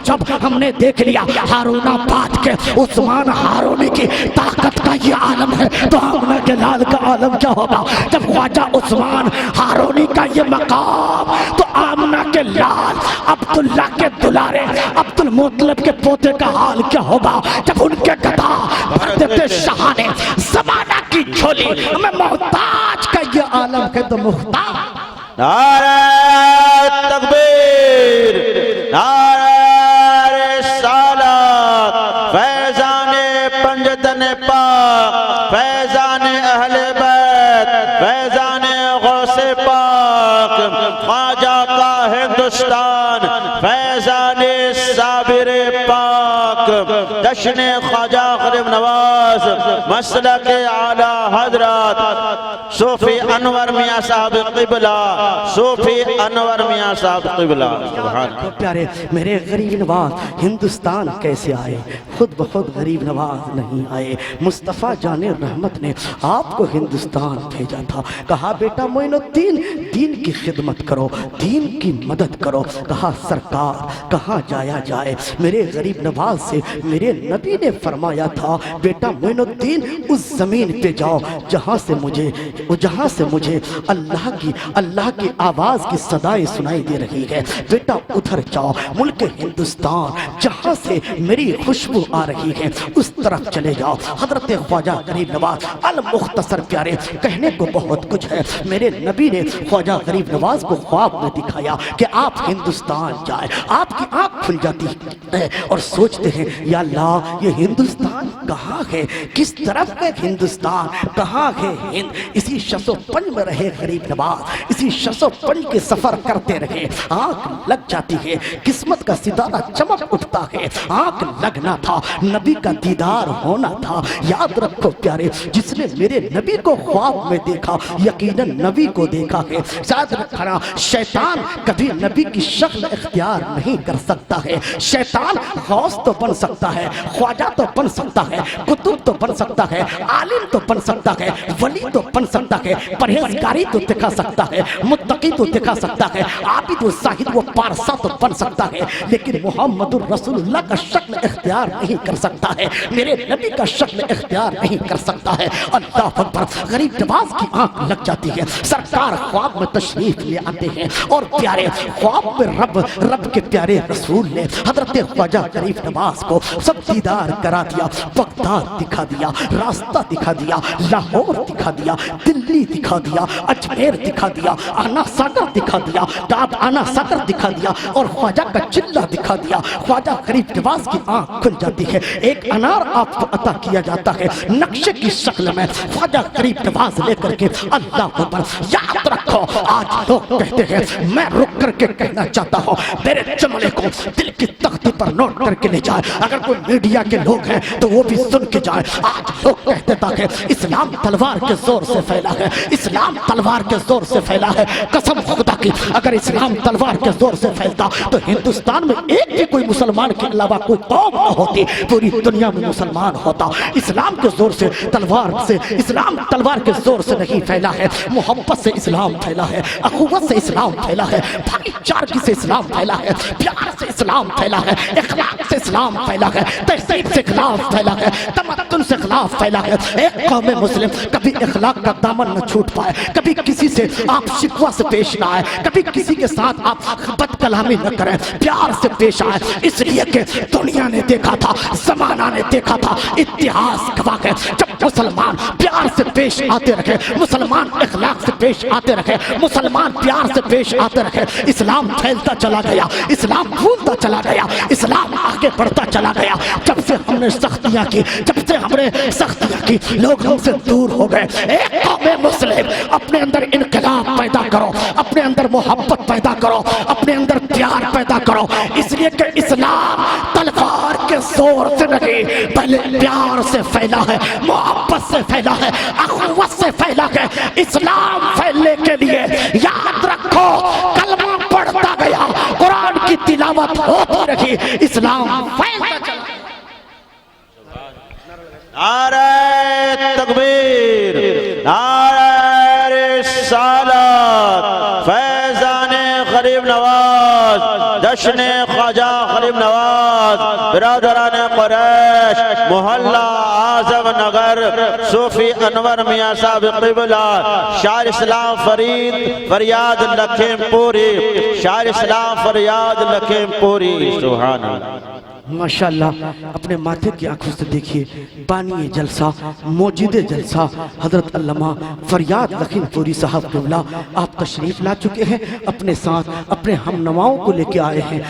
जब हमने देख लिया हारूनाबाद के उस्मान हारूनी की ताकत का ये आलम है तो आमना के लाल का आलम क्या होगा? जब ख्वाजा उस्मान हारूनी का ये मकाम तो आमना के लाल अब्दुल्ला के दुलारे अब्दुल मुत्तलिब के पोते का हाल क्या होगा? जब उनके गदा भर देते शाह ने ज़माना की झोली में मोहताज का ये आलम है तो मुख्तार। नारे तकबीर, नारे रिसालत, फैज़ाने पंजतन पाक, फैज़ाने अहले बैत, फैज़ाने गौसे पाक, ख्वाजा का हिंदुस्तान, फैज़ाने साबिरे पाक, जश्न ख्वाजा गरीब नवाज, मसलक आला हजरत सूफी अनवर मियाँ साहब क़िबला, सूफी अनवर मियाँ साहब क़िबला। प्यारे मेरे गरीब नवाज हिंदुस्तान कैसे आए? खुद ब खुद गरीब नवाज नहीं आए, मुस्तफ़ा जाने रहमत ने आपको हिंदुस्तान भेजा था। कहा बेटा मोइनुद्दीन दीन की खिदमत करो, दीन की मदद करो। कहा सरकार कहाँ जाया जाए? मेरे गरीब नवाज से मेरे नबी ने फरमाया था, बेटा मोइनुद्दीन उस ज़मीन पे जाओ जहाँ से मुझे अल्लाह की आवाज़ की सदाएं सुनाई दे रही है। बेटा उधर जाओ, मुल्क हिंदुस्तान जहाँ से मेरी खुशबू आ रही है उस तरफ चले जाओ। हजरत ख्वाजा गरीब नवाज अल मुख्तसर प्यारे, कहने को बहुत कुछ है। मेरे नबी ने ख्वाजा गरीब नवाज को ख्वाब में दिखाया कि आप हिंदुस्तान जाए। आपकी आँख खुल जाती है और सोचते हैं, या अल्लाह ये हिंदुस्तान कहाँ है? किस तरफ है हिंदुस्तान? कहाँ है हिंद? इसी शसोपन में रहे गरीब नवाज, इसी शसोपन के सफर करते रहे। आंख लग जाती है, किस्मत का सितारा चमक उठता है। आंख लगना था, नबी का दीदार होना था। याद रखो प्यारे, जिसने मेरे नबी को ख्वाब में देखा यकीनन नबी को देखा है। याद रखना, शैतान कभी नबी की शक्ल इख्तियार नहीं कर सकता है। शैतान गौस तो बन सकता है, ख्वाजा तो बन सकता है, कुतुब तो बन सकता है, आलिम तो बन सकता है, वली तो बन सकता है, परहेजगारी तो दिखा सकता है, मुत्तकी तो दिखा सकता है, आबिद व साहिद व पारसा तो बन सकता है, लेकिन मुहम्मदुर रसूलुल्लाह का शक्ल इख्तियार नहीं कर सकता है। मेरे नबी का शक्ल इख्तियार नहीं कर सकता है। अल्लाह अकबर, गरीब नवाज की आंख लग जाती है। सरकार ख्वाब में तशरीफ ले आते हैं और प्यारे ख्वाब में रब के प्यारे रसूल ने हजरत ख्वाजा गरीब नवाज को सब दीदार करा दिया। बगदाद दिखा दिया, रास्ता दिखा दिया, लाहौर दिखा दिया, दिल्ली दिखा दिया, अजमेर दिखा दिया, आना सागर दिखा दिया, दाद आना सागर दिखा दिया और ख्वाजा का चिल्ला दिखा दिया। ख्वाजा गरीब नवाज की आंख खुल जाती है, एक अनार आपको अता किया जाता है नक्शे की शक्ल में, ख्वाजा गरीब नवाज लेकर के। अल्लाह अकबर। याद रखो, आज लोग कहते हैं, मैं रुक करके कहना चाहता हूँ, मेरे जुमले को दिल की तख्ती पर नोट करके ले जाए। अगर कोई मीडिया के लोग हैं तो वो भी सुन के जाए। आज लोग कहते हैं इस्लाम तलवार के जोर से फैला है, इस्लाम तलवार के जोर से फैला है। कसम खुदा की, अगर इस्लाम तलवार के जोर से फैलता तो हिंदुस्तान में एक भी कोई मुसलमान के अलावा कोई कौम न होती, पूरी दुनिया में मुसलमान होता। इस्लाम के जोर से, तलवार से, इस्लाम तलवार के जोर से नहीं फैला है, मोहब्बत से इस्लाम फैला है, अखुवत से इस्लाम फैला है, भाईचारगी से इस्लाम फैला है, प्यार से इस्लाम फैला है, इखलाक से इस्लाम फैला है, तहजीब से खिलाफ फैला है, तमद्दुन से खिलाफ फैला है। एक कौम मुस्लिम कभी इखलाक का दामन न छूट पाए, कभी किसी से आप शिकवा से पेश ना आए, कभी किसी के साथ आप बदकलामी न करें, प्यार से पेश आए। इसलिए कि दुनिया ने देखा था, जमाना ने देखा था, इतिहास गवाह है, जब मुसलमान प्यार से पेश आते रहे, मुसलमान इखलाक से पेश आते रहे, मुसलमान प्यार से पेश आते रहे, इस्लाम फैलता चला गया, इस्लाम फूलता चला गया, इस्लाम आगे बढ़ता चला गया। जब से हमने सख्तियां की, जब से हमने सख्तियां की, लोग हमसे दूर हो गए। एक कौम मुस्लिम, अपने अंदर इनकलाब पैदा करो, अपने अंदर मोहब्बत पैदा करो, अपने अंदर प्यार पैदा करो। इसलिए कि इस्लाम तलवार के जोर से नहीं, पहले प्यार से फैला है, मोहब्बत से फैला है, अखुवत से फैला है। इस्लाम फैलने के लिए याद रखो, कलमा पढ़ता गया, कुरान की तिलावत होती रही, इस्लाम फैलता चला। नारे तकबीर, नारे रिसालत, फैज़ाने गरीब नवाज, जश्ने ख्वाजा गरीब नवाज, बिरादराने कुरैश, मोहल्ला आज़म नगर, सूफी अनवर मियाँ साहब क़िबला, शायर इस्लाम फरीद फरियाद लखीमपुरी, शायर इस्लाम फरियाद लखीमपुरी। सुभान अल्लाह। माशाल्लाह, अपने माथे की आंखों से देखिए, बानी जलसा, मौजूद जलसा हजरत अल्लामा फरियाद लखीमपुरी साहब क़िबला आप तशरीफ ला चुके हैं, अपने साथ अपने हमनवाओं को लेके आए हैं।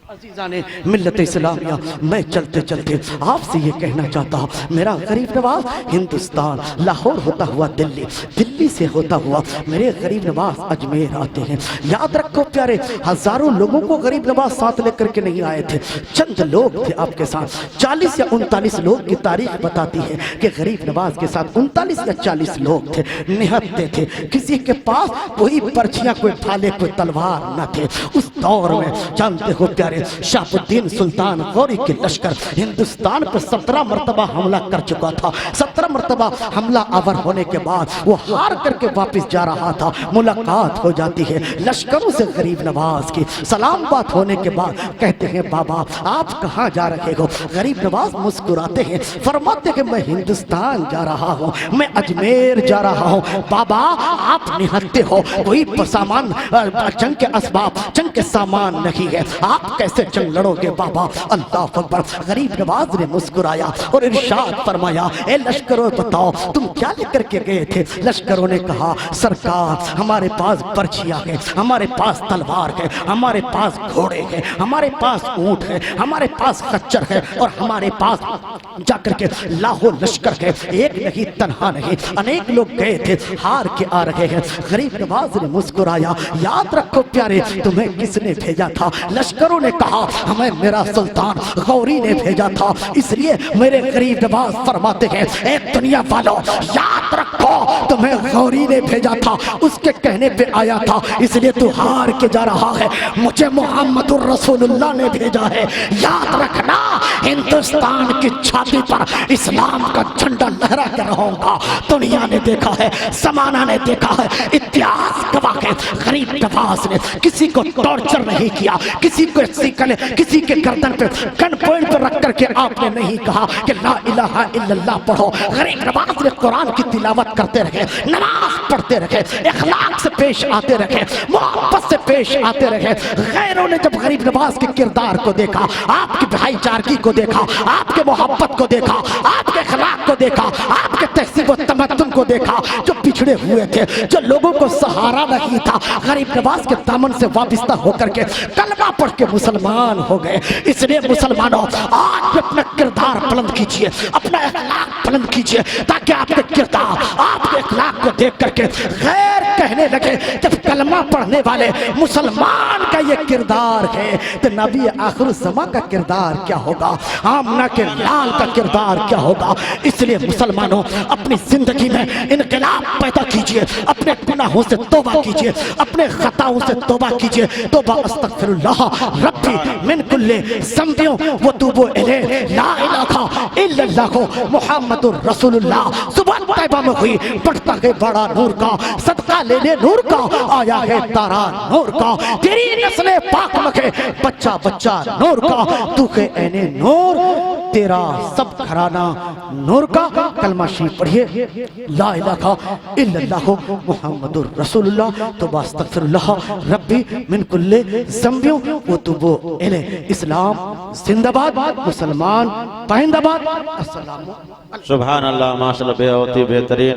अजीज़ाने मिल्लत इस्लामिया, मैं चलते चलते आपसे ये कहना चाहता हूँ, मेरा गरीब नवाज हिंदुस्तान, लाहौर होता हुआ दिल्ली, दिल्ली से होता हुआ मेरे गरीब नवाज अजमेर आते हैं। याद रखो प्यारे, हजारों लोगों को गरीब नवाज साथ लेकर के नहीं आए थे, चंद लोग थे आपके साथ। 40 या 39 लोग की तारीख बताती है कि गरीब नवाज के साथ 39 या 40 लोग थे, निहत्ते थे। किसी के पास कोई पर्चियां, कोई भाले, कोई तलवार न थे। उस दौर में जानते हो प्यारे, शाहबुद्दीन सुल्तान गौरी के लश्कर हिंदुस्तान पर 17 मरतबा हमला कर चुका था। 17 मरतबा हमला आवर होने के बाद वो हार करके वापस जा रहा था। मुलाकात हो जाती है लश्करों से गरीब नवाज की, सलाम बात होने के बाद कहते हैं, बाबा आप कहाँ जा रहे हो? गरीब नवाज मुस्कुराते हैं, फरमाते हैं, मैं हिंदुस्तान जा रहा हूँ, मैं अजमेर जा रहा हूँ। बाबा आप निहत्ते हो, कोई सामान, जंग के असबाब, जंग के सामान नहीं है, आप कैसे जंग लड़ोगे बाबा? अल्लाह अकबर। गरीब नवाज ने मुस्कुराया और इरशाद फरमाया, ए लश्करों बताओ तुम क्या लेकर के गए थे? लश्करों ने कहा, सरकार हमारे पास पर्चियां हैं, हमारे पास तलवार है, हमारे पास घोड़े हैं, हमारे पास ऊंट है, हमारे पास खच्चर है और हमारे पास जाकर के लाखों लश्कर है। एक नहीं, तन्हा नहीं, अनेक लोग गए थे, हार के आ रहे हैं। गरीब नवाज ने मुस्कुराया। याद रखो प्यारे, तुम्हें किसने भेजा था? लश्करों ने कहा, हमें मेरा सुल्तान गौरी ने भेजा था। इसलिए मेरे गरीब नवाज फरमाते हैं, ए दुनिया वालों याद रखो, तुम्हें गौरी ने भेजा था, उसके कहने पे आया था, इसलिए तू हार के जा रहा है। मुझे मोहम्मदुर रसूलुल्लाह ने भेजा है। याद रखना, हिंदुस्तान की छाती पर इस्लाम का झंडा लहरा के रहूंगा। दुनिया ने देखा है, जमाना ने देखा है, इतिहास गवाह है, गरीब नवाज ने किसी को टॉर्चर नहीं किया, किसी को किसी के गर्दन पे गन पॉइंट पर रख करके आपने नहीं कहा कि ला इलाहा इल्लल्लाह पढ़ो। गरीब नवाज ने कुरान की तिलावत करते रहे, नमाज पढ़ते रहे, इखलाक से पेश आते रहे, मोहब्बत से पेश आते रहे। गैरों ने जब गरीब नवाज के किरदार को देखा, आपकी भाईचारगी को देखा, आपके मोहब्बत को देखा, आपके इखलाक को देखा, आपके तहसीब व तमद्दुन को देखा, जो पिछड़े हुए थे, जो लोगों को सहारा नहीं था, गरीब नवाज के दामन से वाबिस्ता होकर के कलमा पढ़ के मुसलमान हो गए। इसलिए मुसलमानों, आज भी अपना किरदार बुलंद कीजिए, अपना इखलाक बुलंद कीजिए, ताकि आपके किरदार, आपके इखलाक को देख करके गैर कहने लगे जब कलमा पढ़ने वाले मुसलमान का ये किरदार है तो नबी आखिर ज़मा का किरदार क्या होगा, आमना के लाल का किरदार क्या होगा। इसलिए मुसलमानों, अपनी जिंदगी में इनकलाब पैदा कीजिए, अपने गुनाहों से तौबा कीजिए, अपने खताओं से तौबा कीजिए। तौबा अस्तगफिरुल्लाह रब्बी मिन कुल्ले ज़ंबियों व तूबू इलैहि, ला इलाहा इल्लल्लाह मुहम्मदुर रसूलुल्लाह। सुबह तैबा में हुई, बढ़ता है बड़ा नूर का, सदका लेने नूर का, आया है तारा नूर का, तेरी नस्ले पाक मखे, बच्चा बच्चा नूर का, तू के ऐने नूर, तेरा सब घराना नूर का। कलमा शरीफ पढ़िए, ला इलाहा इल्लल्लाह मुहम्मदुर रसूलुल्लाह, तौबा अस्तगफिरुल्लाह रब्बी मिन कुल्ले ज़ंबियों व तूबू इलैहि। इस्लाम जिंदाबाद, मुसलमान पाइंदाबाद। अस्सलाम। सुभान अल्लाह, माशाअल्लाह, बेहद बेहतरीन।